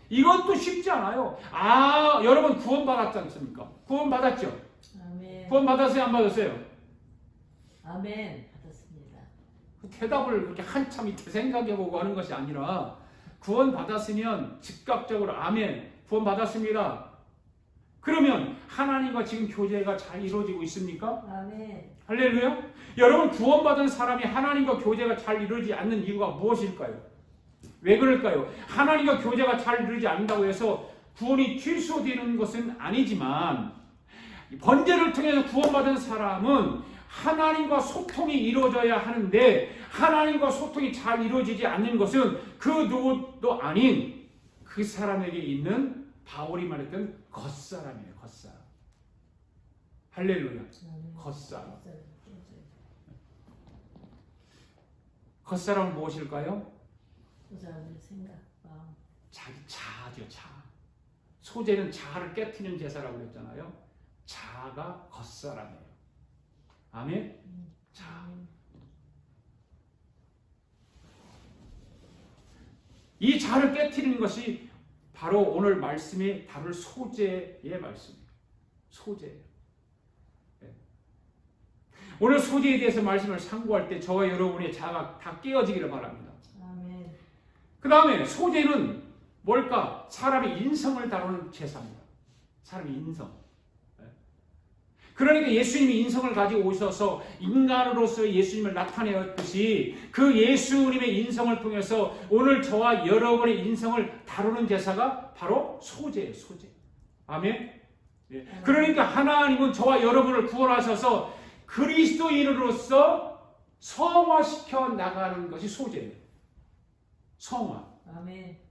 이것도 쉽지 않아요. 여러분 구원받았지 않습니까? 구원받았죠? 아멘. 구원받았어요? 안 받았어요? 아멘. 받았습니다. 대답을 그렇게 한참 이렇게 생각해보고 하는 것이 아니라 구원받았으면 즉각적으로 아멘, 구원받았습니다. 그러면 하나님과 지금 교제가 잘 이루어지고 있습니까? 아멘. 할렐루야. 여러분 구원받은 사람이 하나님과 교제가 잘 이루어지지 않는 이유가 무엇일까요? 왜 그럴까요? 하나님과 교제가 잘 이루어지지 않는다고 해서 구원이 취소되는 것은 아니지만 번제를 통해서 구원받은 사람은 하나님과 소통이 이루어져야 하는데 하나님과 소통이 잘 이루어지지 않는 것은 그 누구도 아닌 그 사람에게 있는 바울이 말했던 겉사람이에요. 겉사람. 할렐루야. 겉사람. 겉사람은 무엇일까요? 그 사람의 생각, 마음. 자기 자아죠. 자아. 소재는 자아를 깨트리는 제사라고 그랬잖아요. 자아가 겉사람이에요. 아멘? 자아. 이 자아를 깨트리는 것이 바로 오늘 말씀이 다룰 소재의 말씀이에요. 소재예요. 네. 오늘 소재에 대해서 말씀을 상고할 때 저와 여러분의 자아가 다 깨어지기를 바랍니다. 아멘. 그 다음에 소재는 뭘까? 사람의 인성을 다루는 제사입니다. 사람의 인성. 그러니까 예수님이 인성을 가지고 오셔서 인간으로서 예수님을 나타내었듯이 그 예수님의 인성을 통해서 오늘 저와 여러분의 인성을 다루는 제사가 바로 소재예요. 소재. 아멘. 네. 그러니까 하나님은 저와 여러분을 구원하셔서 그리스도인으로서 성화시켜 나가는 것이 소재예요. 성화. 아멘.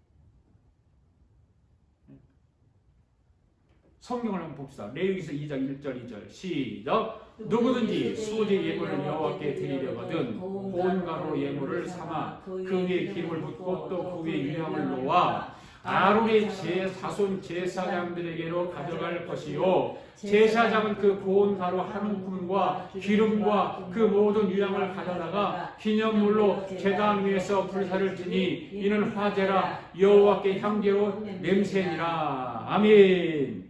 성경을 한번 봅시다. 레위기서 2장 1절 2절 시작. 누구든지 소재 예물을 여호와께 드리려거든 고운 가루로 예물을 삼아 그 위에 기름을 붓고 또 그 위에 유향을 놓아 아론의 자손 제사장들에게로 가져갈 것이요 제사장은 그 고운 가루 한 움큼과 기름과 그 모든 유향을 가져다가 기념물로 제단 위에서 불사를 지니 이는 화제라 여호와께 향기로 냄새니라. 아멘.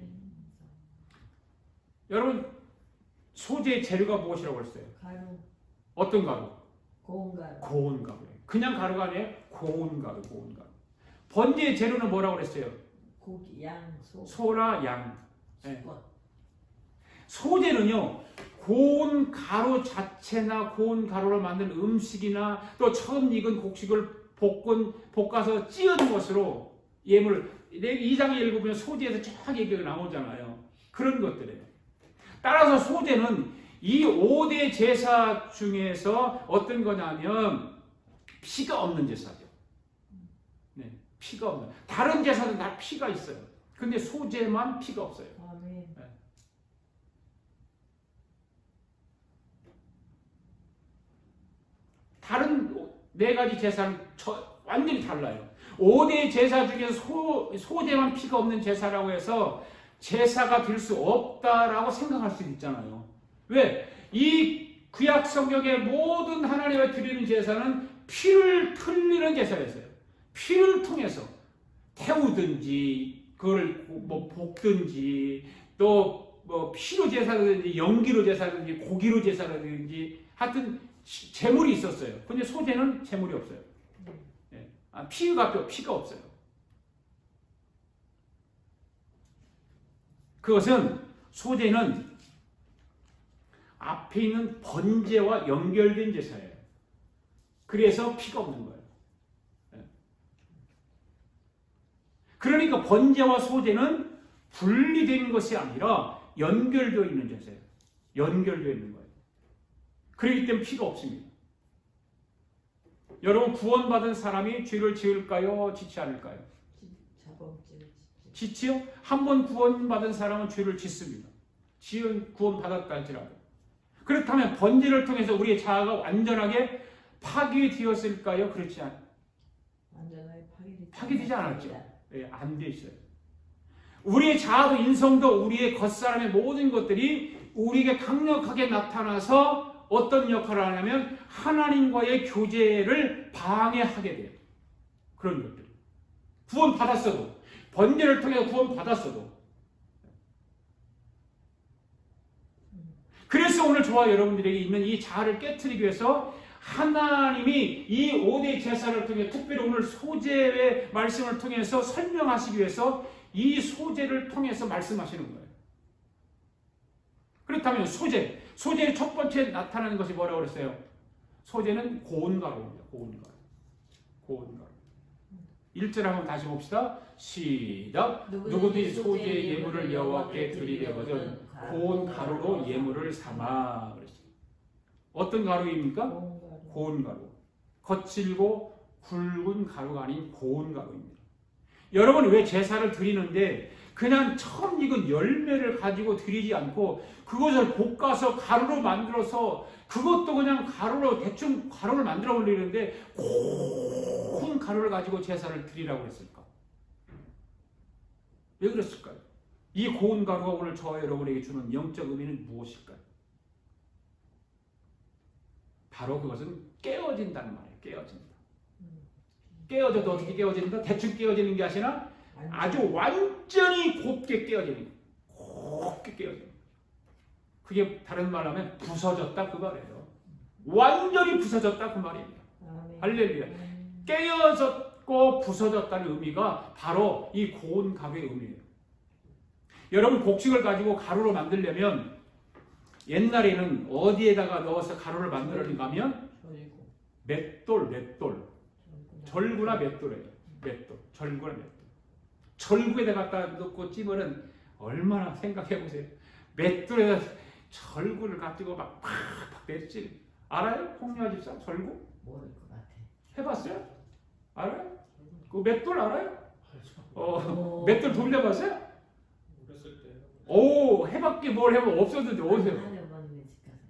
여러분 소재의 재료가 무엇이라고 했어요? 가루. 어떤 가루? 고운 가루. 고운 가루예요. 그냥 가루가 아니에요. 고운 가루, 고운 가루. 번제의 재료는 뭐라고 그랬어요? 고기, 양, 소. 소라, 양. 네. 숯. 소재는요, 고운 가루 자체나 고운 가루로 만든 음식이나 또 처음 익은 곡식을 볶아서 찌은 것으로 예물, 2장에 읽어보면 소재에서 쫙 얘기가 나오잖아요. 그런 것들이에요. 따라서 소재는 이 5대 제사 중에서 어떤 거냐면 피가 없는 제사죠. 네, 피가 없는. 다른 제사는 다 피가 있어요. 근데 소재만 피가 없어요. 아멘. 네. 다른 4가지 제사는 완전히 달라요. 5대 제사 중에서 소재만 피가 없는 제사라고 해서 제사가 될 수 없다라고 생각할 수 있잖아요. 왜? 이 구약 성경의 모든 하나님의 드리는 제사는 피를 흘리는 제사였어요. 피를 통해서 태우든지 그걸 뭐 볶든지 또 뭐 피로 제사든지 연기로 제사든지 고기로 제사든지 하여튼 제물이 있었어요. 근데 소재는 제물이 없어요. 네. 피가 없어요. 그것은 소재는 앞에 있는 번제와 연결된 제사예요. 그래서 피가 없는 거예요. 그러니까 번제와 소재는 분리된 것이 아니라 연결되어 있는 제사예요. 연결되어 있는 거예요. 그렇기 때문에 피가 없습니다. 여러분 구원받은 사람이 죄를 지을까요? 짓지 않을까요? 짓지요? 한 번 구원받은 사람은 죄를 짓습니다. 지은 구원받았다 할지라도. 그렇다면 번제를 통해서 우리의 자아가 완전하게 파괴되었을까요? 그렇지 않아요. 완전하게 파괴되지 않았죠. 예, 안 돼 있어요. 우리의 자아도 인성도 우리의 겉사람의 모든 것들이 우리에게 강력하게 나타나서 어떤 역할을 하냐면 하나님과의 교제를 방해하게 돼요. 그런 것들. 구원받았어도 번제를 통해 구원받았어도. 그래서 오늘 저와 여러분들에게 있는 이 자아를 깨트리기 위해서 하나님이 이 5대 제사를 통해 특별히 오늘 소제의 말씀을 통해서 설명하시기 위해서 이 소제를 통해서 말씀하시는 거예요. 그렇다면 소제의 첫 번째 나타나는 것이 뭐라고 그랬어요? 소제는 고운가루입니다. 고운가루. 1절 한번 다시 봅시다. 시작. 누구든지 소제의 예물을 여호와께 드리려거든 고운 가루로 예물을 삼아. 어떤 가루입니까? 고운 가루. 거칠고 굵은 가루가 아닌 고운 가루입니다. 여러분 왜 제사를 드리는데 그냥 처음 익은 열매를 가지고 드리지 않고 그것을 볶아서 가루로 만들어서 그것도 그냥 가루로 대충 가루를 만들어 올리는데 고운 가루를 가지고 제사를 드리라고 했을까? 왜 그랬을까요? 이 고운 가루가 오늘 저와 여러분에게 주는 영적 의미는 무엇일까요? 바로 그것은 깨어진다는 말이에요. 깨어져도 어떻게 깨어진다? 대충 깨어지는 게 아니라 아주 완전히 곱게 깨어지는 거예요. 곱게 깨어지는 거예요. 그게 다른 말로 하면 부서졌다 그 말이에요. 완전히 부서졌다 그 말입니다. 할렐루야. 깨어졌고 부서졌다는 의미가 바로 이 고운 가루의 의미예요. 여러분 곡식을 가지고 가루로 만들려면 옛날에는 어디에다가 넣어서 가루를 만들었는가 하면 맷돌. 절구나 맷돌이에요. 절구나 맷돌. 절구에다 갖다 넣고 찌면은 얼마나 생각해보세요. 맷돌에다 절구를 가지고 막 팍팍 냈지. 알아요? 홍리아 집사 절구? 모를 것 같아. 해봤어요? 알아요? 그 맷돌 알아요? 맷돌 돌려봤어요? 어렸을 때. 오, 해봤기 뭘 해봐. 없었는데 어디서?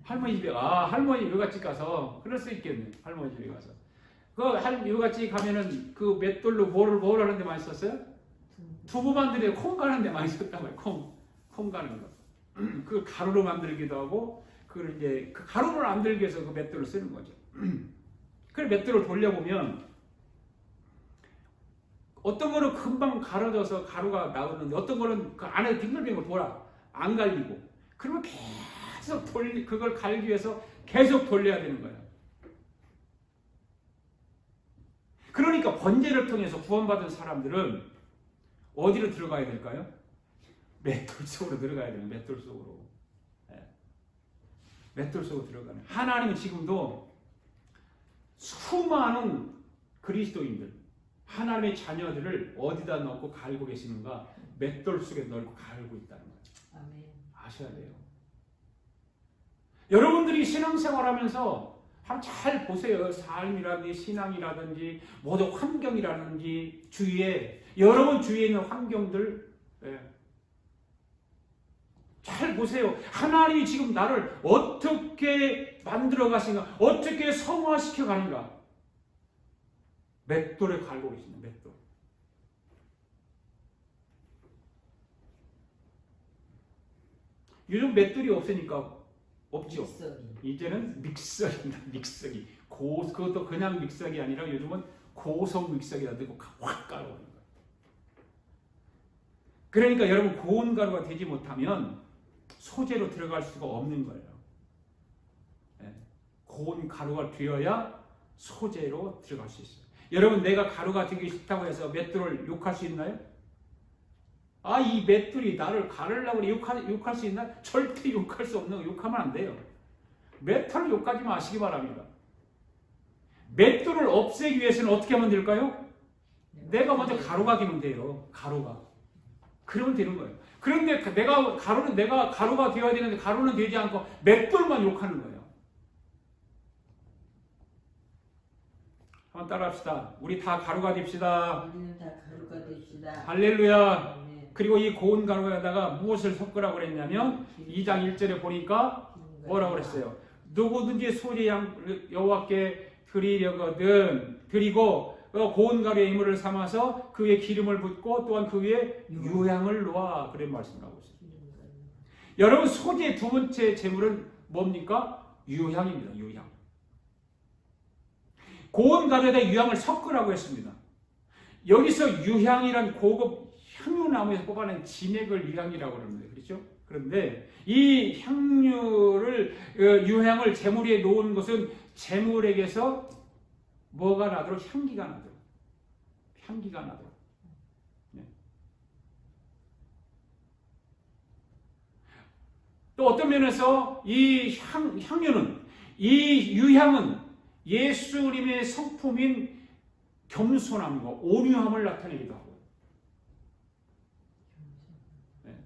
할머니 집 가서. 할머니 외갓집 가서 그럴 수 있겠네. 할머니 집에 가서 그 외갓집 가면은 그 맷돌로 뭘 하는데 많이 썼어요? 두부 만들에 콩 가는 데 많이 썼단 말이에요. 콩 가는 거. 그 가루로 만들기도 하고 그 이제 그 가루를 만들기 위해서 그 맷돌을 쓰는 거죠. 그래 맷돌을 돌려보면 어떤 거는 금방 갈아져서 가루가 나오는데 어떤 거는 그 안에 빙글빙글 돌아 안 갈리고 그러면 계속 그걸 갈기 위해서 계속 돌려야 되는 거예요. 그러니까 번제를 통해서 구원받은 사람들은 어디로 들어가야 될까요? 맷돌 속으로 들어가야 돼요. 맷돌 속으로. 맷돌 속으로 들어가는. 하나님은 지금도 수많은 그리스도인들, 하나님의 자녀들을 어디다 넣고 갈고 계시는가? 맷돌 속에 넣고 갈고 있다는 거예요. 아멘. 아셔야 돼요. 여러분들이 신앙생활하면서 한번 잘 보세요. 삶이라든지 신앙이라든지 모든 환경이라든지 주위에 여러분 주위에 있는 환경들 잘 보세요. 하나님이 지금 나를 어떻게 만들어 가시는가? 어떻게 성화시켜 가는가? 맷돌에 갈고 계십니다. 맷돌. 요즘 맷돌이 없으니까 없죠. 이제는 믹서기입니다. 믹서기. 그것도 그냥 믹서기 아니라 요즘은 고속 믹서기다 넣고 확 깔아버리는 거예요. 그러니까 여러분 고운 가루가 되지 못하면 소재로 들어갈 수가 없는 거예요. 고운 가루가 되어야 소재로 들어갈 수 있어요. 여러분 내가 가루가 되기 싫다고 해서 맷돌을 욕할 수 있나요? 아, 이 맷돌이 나를 가르려고 욕할 수 있나? 절대 욕할 수 없는 거 욕하면 안 돼요. 맷돌을 욕하지 마시기 바랍니다. 맷돌을 없애기 위해서는 어떻게 하면 될까요? 내가 먼저 가루가 되면 돼요. 가루가. 그러면 되는 거예요. 그런데 내가 가루가 되어야 되는데 가루는 되지 않고 맷돌만 욕하는 거예요. 한번 따라합시다. 우리 다 가루가 됩시다. 우리는 다 가루가 됩시다. 할렐루야. 아멘. 그리고 이 고운 가루에다가 무엇을 섞으라고 그랬냐면 2장 1절에 보니까 뭐라고 그랬어요? 누구든지 소재 여호와께 드리려거든 드리고 고운 가루에 이물을 삼아서 그 위에 기름을 붓고 또한 그 위에 유향을 놓아 그런 말씀을 하고 있습니다. 여러분 소재 두 번째 제물은 뭡니까? 유향입니다. 유향. 고운 가루에다 유향을 섞으라고 했습니다. 여기서 유향이란 고급 향유나무에서 뽑아낸 진액을 유향이라고 그러는데 그렇죠? 그런데 이 향유를 유향을 제물 위에 놓은 것은 제물에게서 뭐가 나도록 향기가 나도록 네. 또 어떤 면에서 이 향유는 이 유향은 예수님의 성품인 겸손함과 온유함을 나타내기도 하고 네.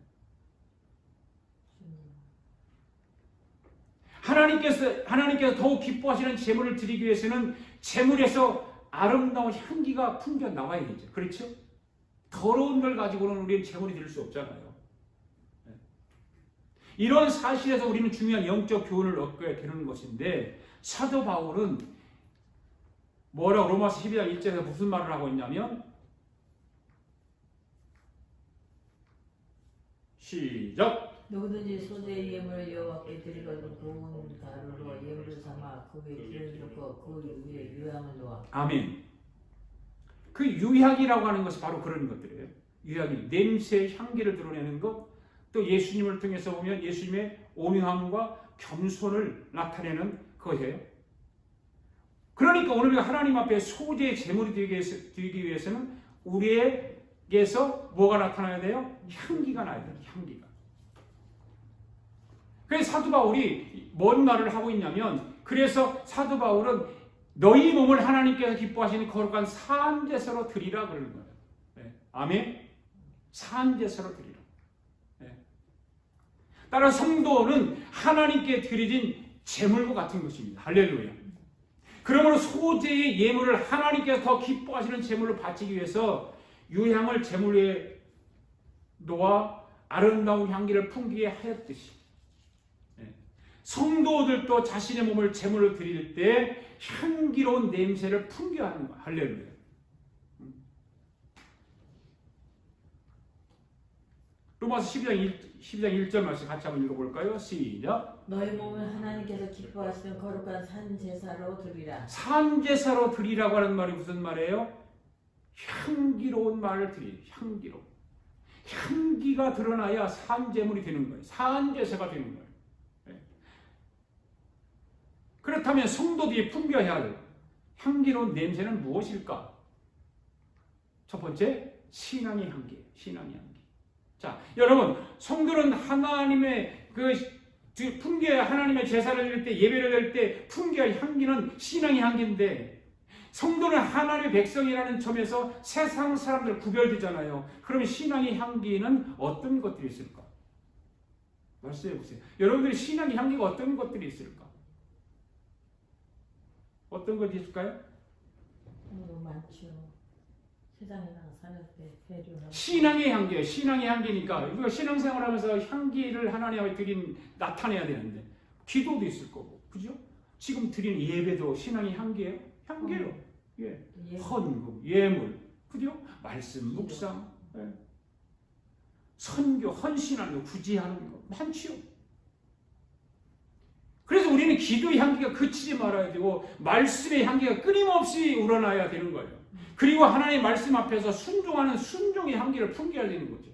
하나님께서 더욱 기뻐하시는 제물을 드리기 위해서는 제물에서 아름다운 향기가 풍겨 나와야 되죠. 그렇죠? 더러운 걸 가지고는 우리는 제물이 될 수 없잖아요. 네. 이런 사실에서 우리는 중요한 영적 교훈을 얻게 되는 것인데 사도 바울은 뭐라고 로마서 12장 1절에서 무슨 말을 하고 있냐면 시작! 누구든지 소재의 예물을 여호와께 드리거든 고운 가루로 예물을 삼아 그 위에 기름을 붓고 그 위에 유향을 놓아. 아멘. 그 유향이라고 하는 것이 바로 그런 것들이에요. 유향이 냄새, 향기를 드러내는 것, 또 예수님을 통해서 보면 예수님의 온유함과 겸손을 나타내는 것이에요. 그러니까 오늘 우리가 하나님 앞에 소재의 제물이 되기 위해서는 우리에게서 뭐가 나타나야 돼요? 향기가 나야 돼요. 향기가. 그래서 사도 바울이 뭔 말을 하고 있냐면 그래서 사도 바울은 너희 몸을 하나님께서 기뻐하시는 거룩한 산제사로 드리라 그러는 거예요. 네. 아멘. 산제사로 드리라. 네. 따라 성도는 하나님께 드려진 제물과 같은 것입니다. 할렐루야. 그러므로 소재의 예물을 하나님께서 더 기뻐하시는 제물로 바치기 위해서 유향을 제물 위에 놓아 아름다운 향기를 풍기게 하였듯이 성도들도 자신의 몸을 제물로 드릴 때 향기로운 냄새를 풍겨야 하는 거야. 할렐루야. 로마서 12장 1절 말씀 같이 한번 읽어볼까요? 시작. 너희 몸을 하나님께서 기뻐하시는 거룩한 산제사로 드리라. 산제사로 드리라고 하는 말이 무슨 말이에요? 향기로운 말을 드리요. 향기로운. 향기가 드러나야 산제물이 되는 거예요. 산제사가 되는 거예요. 그렇다면 성도들이 풍겨야 할 향기로운 냄새는 무엇일까? 첫 번째, 신앙의 향기예요. 신앙의 향기. 자, 여러분, 성도는 하나님의 풍겨야 하나님의 제사를 드릴 때 예배를 드릴 때 풍겨야 향기는 신앙의 향기인데 성도는 하나님의 백성이라는 점에서 세상 사람들 구별되잖아요. 그러면 신앙의 향기는 어떤 것들이 있을까? 말씀해 보세요. 여러분들이 신앙의 향기가 어떤 것들이 있을까? 어떤 것이 있을까요? 너무 많죠. 세상에 살을 때 배려하고. 신앙의 향기예요. 신앙의 향기니까 우리가 신앙생활하면서 향기를 하나님 앞에 나타내야 되는데 기도도 있을 거고, 그죠? 지금 드리는 예배도 신앙의 향기예요. 향기예요. 예. 헌금, 예물, 그죠? 말씀, 묵상, 예. 선교, 헌신하는 거, 구제하는 거 많지요. 그래서 우리는 기도의 향기가 그치지 말아야 되고 말씀의 향기가 끊임없이 우러나야 되는 거예요. 그리고 하나님의 말씀 앞에서 순종하는 순종의 향기를 풍겨야 되는 거죠.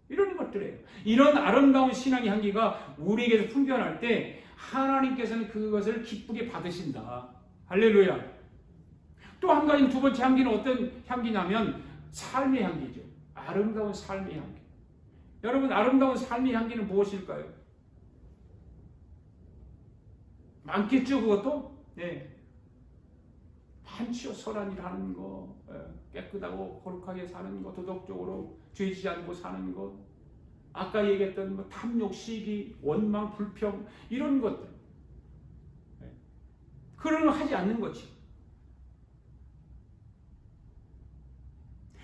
이런 것들이에요. 이런 아름다운 신앙의 향기가 우리에게서 풍겨날 때 하나님께서는 그것을 기쁘게 받으신다. 할렐루야. 또 한 가지 두 번째 향기는 어떤 향기냐면 삶의 향기죠. 아름다운 삶의 향기. 여러분, 아름다운 삶의 향기는 무엇일까요? 많겠죠, 그것도? 네. 많지요. 선한 일 하는 거, 깨끗하고 거룩하게 사는 거, 도덕적으로 죄지지 않고 사는 것, 아까 얘기했던 뭐 탐욕, 시기, 원망, 불평, 이런 것들. 그런 거 하지 않는 거지.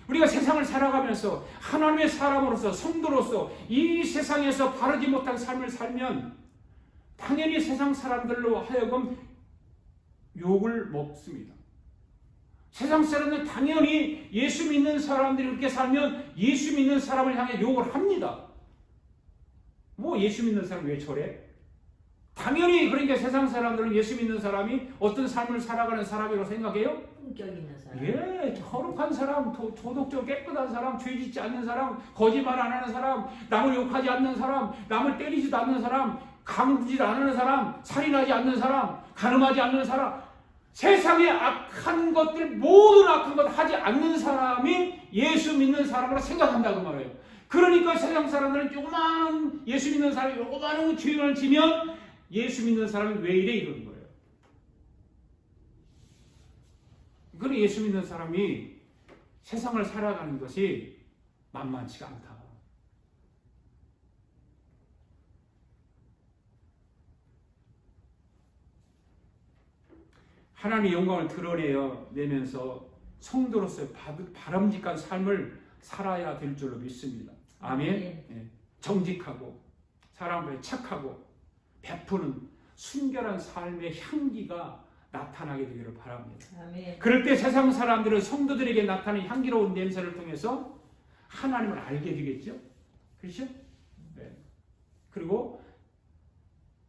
우리가 세상을 살아가면서 하나님의 사람으로서 성도로서 이 세상에서 바르지 못한 삶을 살면 당연히 세상 사람들로 하여금 욕을 먹습니다. 세상 사람들은 당연히 예수 믿는 사람들이 그렇게 살면 예수 믿는 사람을 향해 욕을 합니다. 뭐 예수 믿는 사람 왜 저래? 당연히 그러니까 세상 사람들은 예수 믿는 사람이 어떤 삶을 살아가는 사람이라고 생각해요? 품격 있는 사람. 예, 거룩한 사람, 도덕적으로 깨끗한 사람, 죄 짓지 않는 사람, 거짓말 안 하는 사람, 남을 욕하지 않는 사람, 남을 때리지도 않는 사람, 강지도 않는 사람, 살인하지 않는 사람, 간음하지 않는 사람, 세상에 악한 것들, 모든 악한 것 하지 않는 사람이 예수 믿는 사람으로 생각한다고 말해요. 그러니까 세상 사람들은 조그마한 예수 믿는 사람이 조그마한 죄를 지면 예수 믿는 사람이 왜 이래 이러는 거예요. 그런 예수 믿는 사람이 세상을 살아가는 것이 만만치가 않다. 하나님의 영광을 드러내면서 성도로서의 바람직한 삶을 살아야 될 줄로 믿습니다. 아멘. 예. 정직하고 사람 앞에 착하고 베푸는 순결한 삶의 향기가 나타나게 되기를 바랍니다. 아멘. 그럴 때 세상 사람들은 성도들에게 나타나는 향기로운 냄새를 통해서 하나님을 알게 되겠죠. 그렇죠? 네. 그리고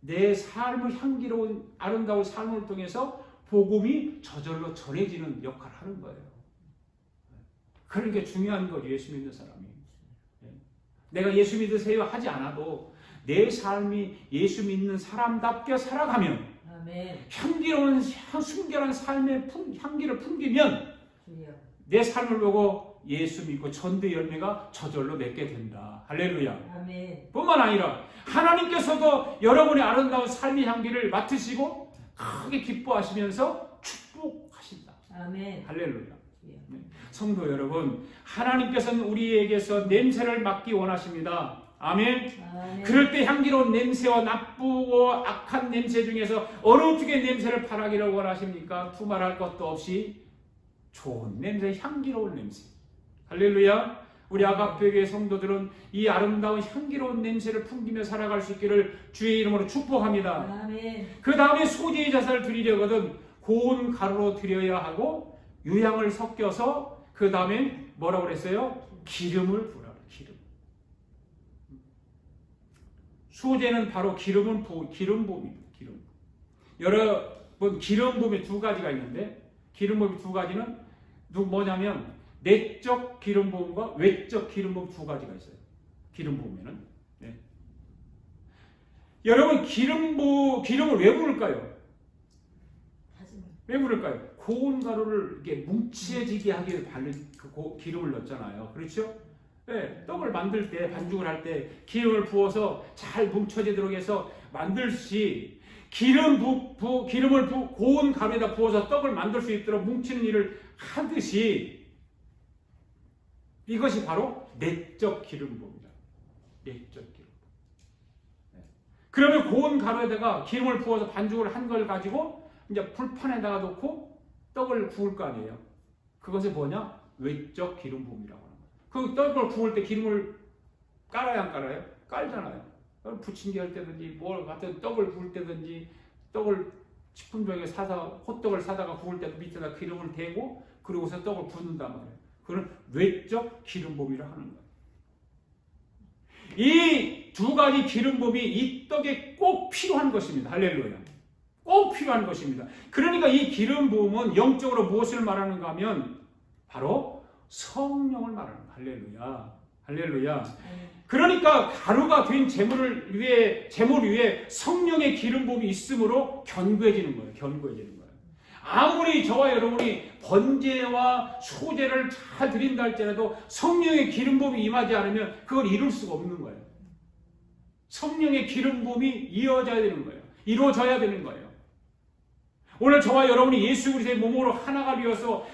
내 삶을 향기로운 아름다운 삶을 통해서 복음이 저절로 전해지는 역할을 하는 거예요. 그러니까 중요한 거죠. 예수 믿는 사람이. 내가 예수 믿으세요 하지 않아도 내 삶이 예수 믿는 사람답게 살아가면 아멘. 향기로운 순결한 삶의 향기를 풍기면 주여. 내 삶을 보고 예수 믿고 전도 열매가 저절로 맺게 된다. 할렐루야. 아멘. 뿐만 아니라 하나님께서도 여러분의 아름다운 삶의 향기를 맡으시고 크게 기뻐하시면서 축복하신다. 아멘. 할렐루야. 주여. 성도 여러분, 하나님께서는 우리에게서 냄새를 맡기 원하십니다. 아멘. 아멘. 그럴 때 향기로운 냄새와 나쁘고 악한 냄새 중에서 어느 쪽의 냄새를 바라기를 원하십니까? 두말할 것도 없이 좋은 냄새, 향기로운 냄새. 할렐루야. 우리 아가페교회 성도들은 이 아름다운 향기로운 냄새를 풍기며 살아갈 수 있기를 주의 이름으로 축복합니다. 아멘. 그 다음에 소재의 자사를 드리려거든 고운 가루로 드려야 하고 유향을 섞여서 그 다음에 뭐라고 그랬어요? 기름을 부으라. 기름. 소재는 바로 기름 부음입니다. 기름. 여러분 기름 부음이 두 가지가 있는데 기름 부음이 두 가지는 뭐냐면 내적 기름 부음과 외적 기름 부음 두 가지가 있어요. 기름 부음에는. 네. 여러분 기름을 왜 부을까요? 왜 부을까요? 고운 가루를 이렇게 뭉치해지게 하기 위해 바른 기름을 넣었잖아요. 그렇죠? 네, 떡을 만들 때 반죽을 할 때 기름을 부어서 잘 뭉쳐지도록 해서 만들시 기름을 고운 가루에다 부어서 떡을 만들 수 있도록 뭉치는 일을 하듯이 이것이 바로 내적 기름 부음이다. 내적 기름. 네. 그러면 고운 가루에다가 기름을 부어서 반죽을 한 걸 가지고 이제 불판에다가 놓고 떡을 구울 거 아니에요. 그것이 뭐냐? 외적 기름 부음이라고 하는 거예요. 그 떡을 구울 때 기름을 깔아야 안 깔아요? 깔잖아요. 부침개 할 때든지 뭘 같은 떡을 구울 때든지 떡을 식품점에 호떡을 사다가 구울 때도 밑에다 기름을 대고 그러고서 떡을 굽는단 말이에요. 그건 외적 기름 부음이라 하는 거예요. 이 두 가지 기름 부음이 이 떡에 꼭 필요한 것입니다. 할렐루야. 꼭 필요한 것입니다. 그러니까 이 기름 부음은 영적으로 무엇을 말하는가 하면 바로 성령을 말하는 거예요. 할렐루야. 할렐루야. 그러니까 가루가 된 제물 위에 성령의 기름 부음이 있으므로 견고해지는 거예요. 견고해지는 거예요. 아무리 저와 여러분이 번제와 소제를 잘 드린다 할지라도 성령의 기름 부음이 임하지 않으면 그걸 이룰 수가 없는 거예요. 성령의 기름 부음이 이어져야 되는 거예요. 이루어져야 되는 거예요. 오늘 저와 여러분이 예수 그리스도의 몸으로 하나가 되어서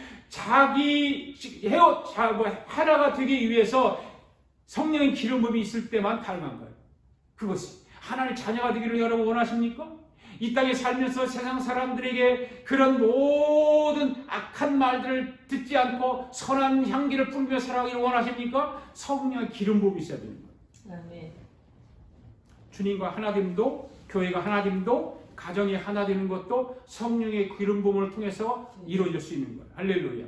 하나가 되기 위해서 성령의 기름 부음이 있을 때만 가능한 거예요. 그것이 하나님의 자녀가 되기를 여러분 원하십니까? 이 땅에 살면서 세상 사람들에게 그런 모든 악한 말들을 듣지 않고 선한 향기를 풍기며 살아가기를 원하십니까? 성령의 기름 부음이 있어야 되는 거예요. 아멘. 주님과 하나됨도, 교회가 하나됨도, 가정이 하나 되는 것도 성령의 기름 부음을 통해서 이루어질 수 있는 거예요. 할렐루야.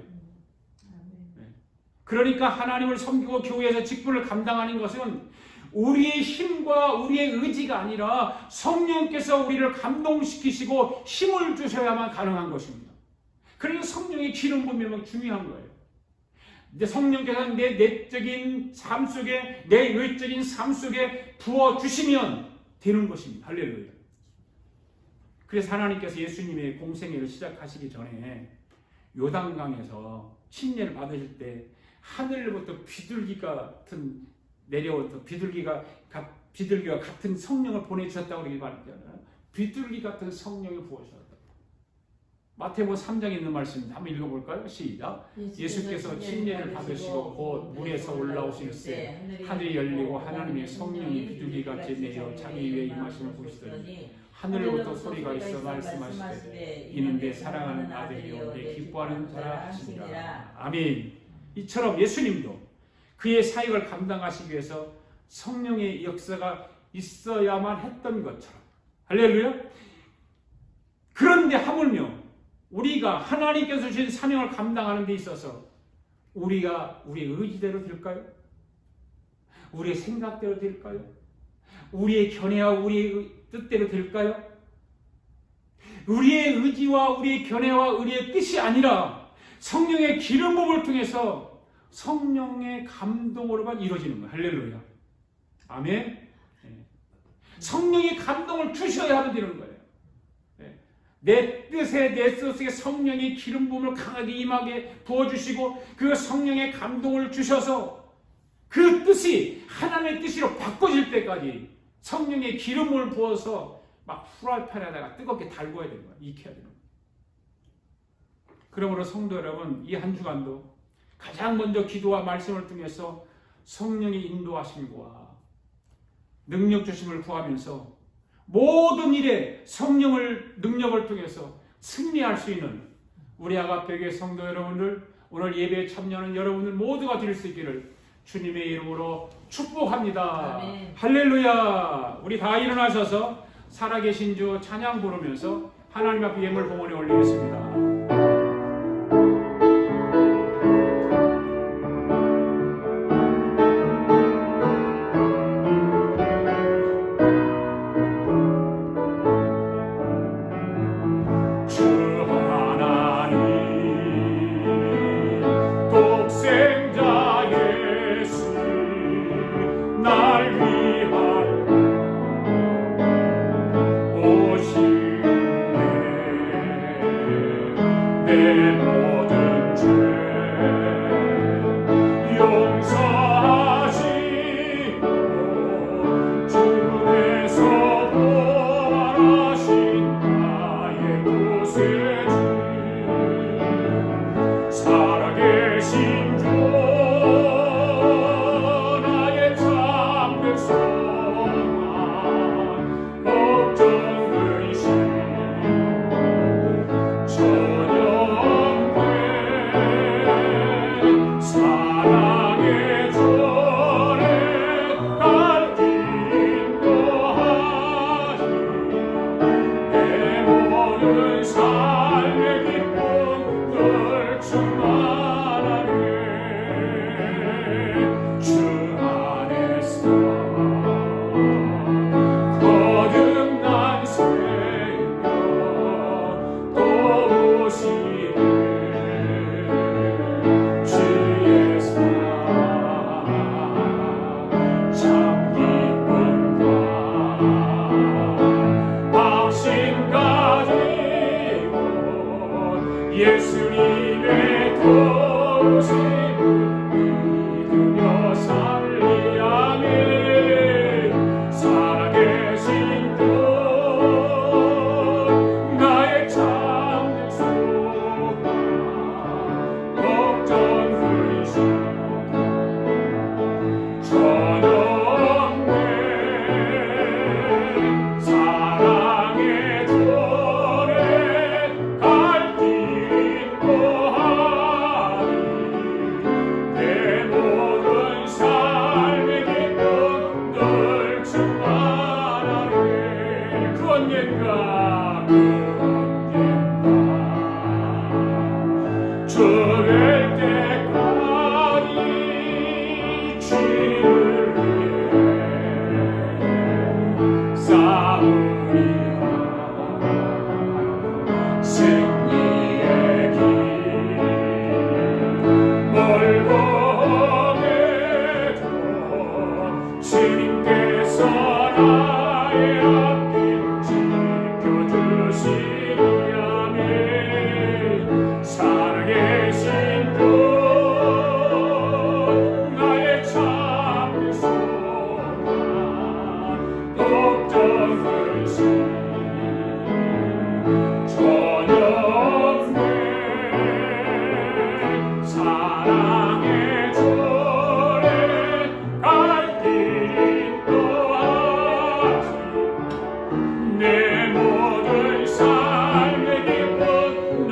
그러니까 하나님을 섬기고 교회에서 직분을 감당하는 것은 우리의 힘과 우리의 의지가 아니라 성령께서 우리를 감동시키시고 힘을 주셔야만 가능한 것입니다. 그러니까 성령의 기름 부음이 중요한 거예요. 이제 성령께서 내 내적인 삶 속에, 내 외적인 삶 속에 부어주시면 되는 것입니다. 할렐루야. 그래서 하나님께서 예수님의 공생애를 시작하시기 전에 요단강에서 침례를 받으실 때 하늘로부터 비둘기가 같은 내려오던 비둘기가 같은 성령을 보내주셨다고 그렇게 말했잖아요. 비둘기 같은 성령을 부어주셨다. 마태복음 3장에 있는 말씀입니다. 한번 읽어볼까요? 시작. 예수께서 침례를 받으시고 곧 물에서 올라오실 때 하늘이 열리고 하나님의 성령이 비둘기같이 내려 자기 위에 임하심을 보시더니 하늘로부터 소리가 있어 말씀하시되 이는 내 사랑하는 아들이요 내 기뻐하는 자라 하시니라. 아멘. 이처럼 예수님도 그의 사역을 감당하시기 위해서 성령의 역사가 있어야만 했던 것처럼, 할렐루야. 그런데 하물며 우리가 하나님께서 주신 사명을 감당하는 데 있어서 우리가 우리의 의지대로 될까요? 우리의 생각대로 될까요? 우리의 견해와 우리의 뜻대로 될까요? 우리의 의지와 우리의 견해와 우리의 뜻이 아니라 성령의 기름 부음을 통해서 성령의 감동으로만 이루어지는 거예요. 할렐루야. 아멘. 성령의 감동을 주셔야 하면 되는 거예요. 내 뜻에, 내 뜻에 성령의 기름 부음을 강하게 임하게 부어주시고 그 성령의 감동을 주셔서 그 뜻이 하나님의 뜻으로 바꿔질 때까지 성령의 기름을 부어서 막 프라이팬에다가 뜨겁게 달궈야 되는 거예요. 익혀야 되는 거예요. 그러므로 성도 여러분, 이 한 주간도 가장 먼저 기도와 말씀을 통해서 성령의 인도하심과 능력 주심을 구하면서 모든 일에 성령을 능력을 통해서 승리할 수 있는 우리 아가페교회 성도 여러분들, 오늘 예배에 참여하는 여러분들 모두가 될 수 있기를 주님의 이름으로 축복합니다. 아멘. 할렐루야. 우리 다 일어나셔서 살아계신 주 찬양 부르면서 하나님 앞에 예물 봉헌에 올리겠습니다. 예수님의 도심을 믿으며 살리아멘. 살아계신 분 나의 참된 소망 걱정 후이신 저녁내 사랑의 주 죽을 때까지 주님을 위해 싸우리라. 승리의 길 멀고 험해도 주님께서 나의 앞길 지켜주시리. 아멘. 살아계신 분 나의 참된 소망 걱정을시 전혀 없네. 사랑의 조례 갈 길 인도하시. 내 모든 삶의 기쁨 늘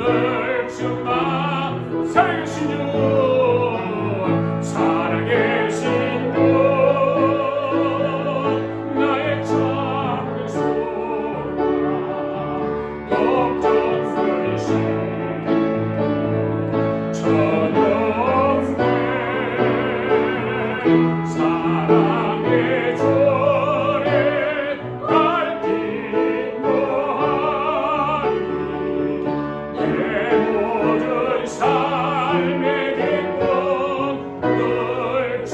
충만. 살아계신 주 살아계신 분 나의 참된 소망 걱정을시 전혀 없네. 사랑의 조례 갈 길 인도하리. 내 모든 삶의 기쁨 늘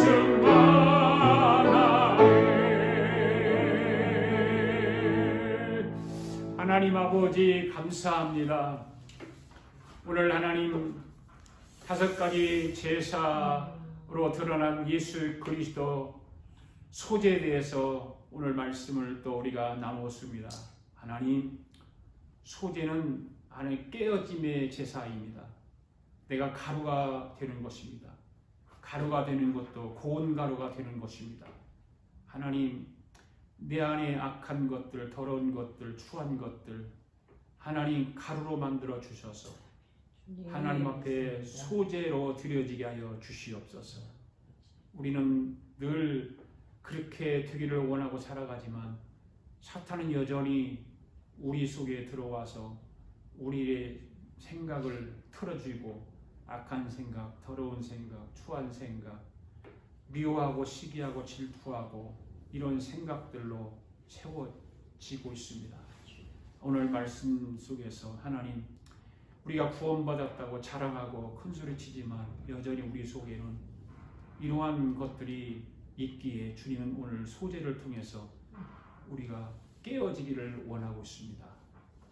충만하네. 하나님 아버지 감사합니다. 오늘 하나님 5가지 제사로 드러난 예수 그리스도 소재에 대해서 오늘 말씀을 또 우리가 나누었습니다. 하나님, 소재는 하나님 깨어짐의 제사입니다. 내가 가루가 되는 것입니다. 가루가 되는 것도 고운 가루가 되는 것입니다. 하나님, 내 안에 악한 것들, 더러운 것들, 추한 것들 하나님 가루로 만들어 주셔서 하나님 앞에 소재로 드려지게 하여 주시옵소서. 우리는 늘 그렇게 되기를 원하고 살아가지만 사탄은 여전히 우리 속에 들어와서 우리의 생각을 틀어주고 악한 생각, 더러운 생각, 추한 생각, 미워하고 시기하고 질투하고 이런 생각들로 채워지고 있습니다. 오늘 말씀 속에서 하나님, 우리가 구원받았다고 자랑하고 큰소리치지만 여전히 우리 속에는 이러한 것들이 있기에 주님은 오늘 소재를 통해서 우리가 깨어지기를 원하고 있습니다.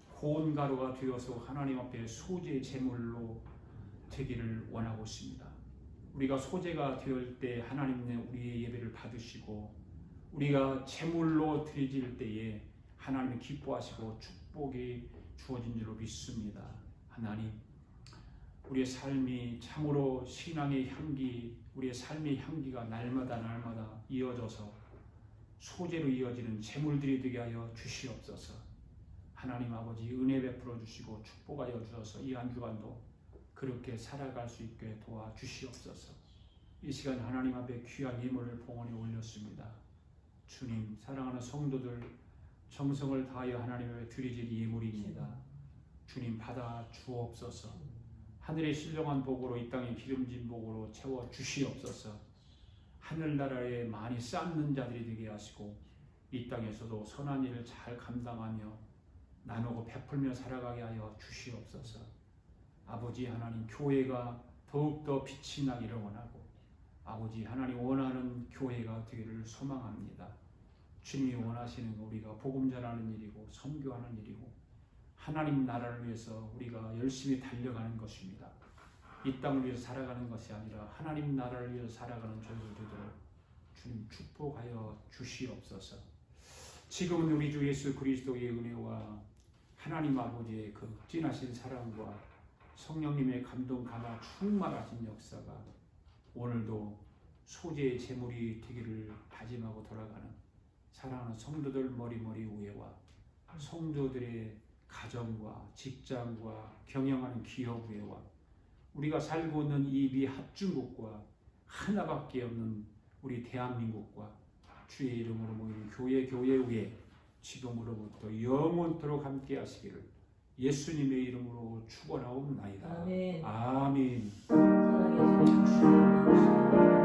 고운 가루가 되어서 하나님 앞에 소재 제물로 되기를 원하고 있습니다. 우리가 소재가 되을 때 하나님은 우리의 예배를 받으시고 우리가 제물로 드려질 때에 하나님이 기뻐하시고 축복이 주어진 줄로 믿습니다. 하나님, 우리의 삶이 참으로 신앙의 향기, 우리의 삶의 향기가 날마다 이어져서 소재로 이어지는 제물들이 되게 하여 주시옵소서. 하나님 아버지, 은혜 베풀어 주시고 축복하여 주셔서 이 한 주간도 그렇게 살아갈 수 있게 도와주시옵소서. 이 시간 하나님 앞에 귀한 예물을 봉헌에 올렸습니다. 주님, 사랑하는 성도들 정성을 다하여 하나님 앞에 드리질 예물입니다. 주님, 받아 주옵소서. 하늘의 신령한 복으로 이 땅의 기름진 복으로 채워 주시옵소서. 하늘나라에 많이 쌓는 자들이 되게 하시고 이 땅에서도 선한 일을 잘 감당하며 나누고 베풀며 살아가게 하여 주시옵소서. 아버지 하나님, 교회가 더욱더 빛이 나기를 원하고 아버지 하나님 원하는 교회가 되기를 소망합니다. 주님이 원하시는 우리가 복음 전하는 일이고 선교하는 일이고 하나님 나라를 위해서 우리가 열심히 달려가는 것입니다. 이 땅을 위해서 살아가는 것이 아니라 하나님 나라를 위해서 살아가는 저희들 되도록 주님 축복하여 주시옵소서. 지금은 우리 주 예수 그리스도의 은혜와 하나님 아버지의 그 진하신 사랑과 성령님의 감동 감화 충만하신 역사가 오늘도 소재의 제물이 되기를 다짐하고 돌아가는 사랑하는 성도들 머리머리 위에와 성도들의 가정과 직장과 경영하는 기업 위에와 우리가 살고 있는 이 미합중국과 하나밖에 없는 우리 대한민국과 주의 이름으로 모이는 교회 위에 지금으로부터 영원토록 함께 하시기를 예수님의 이름으로 축원하옵나이다. 아멘. 아멘. 살아계신 주님,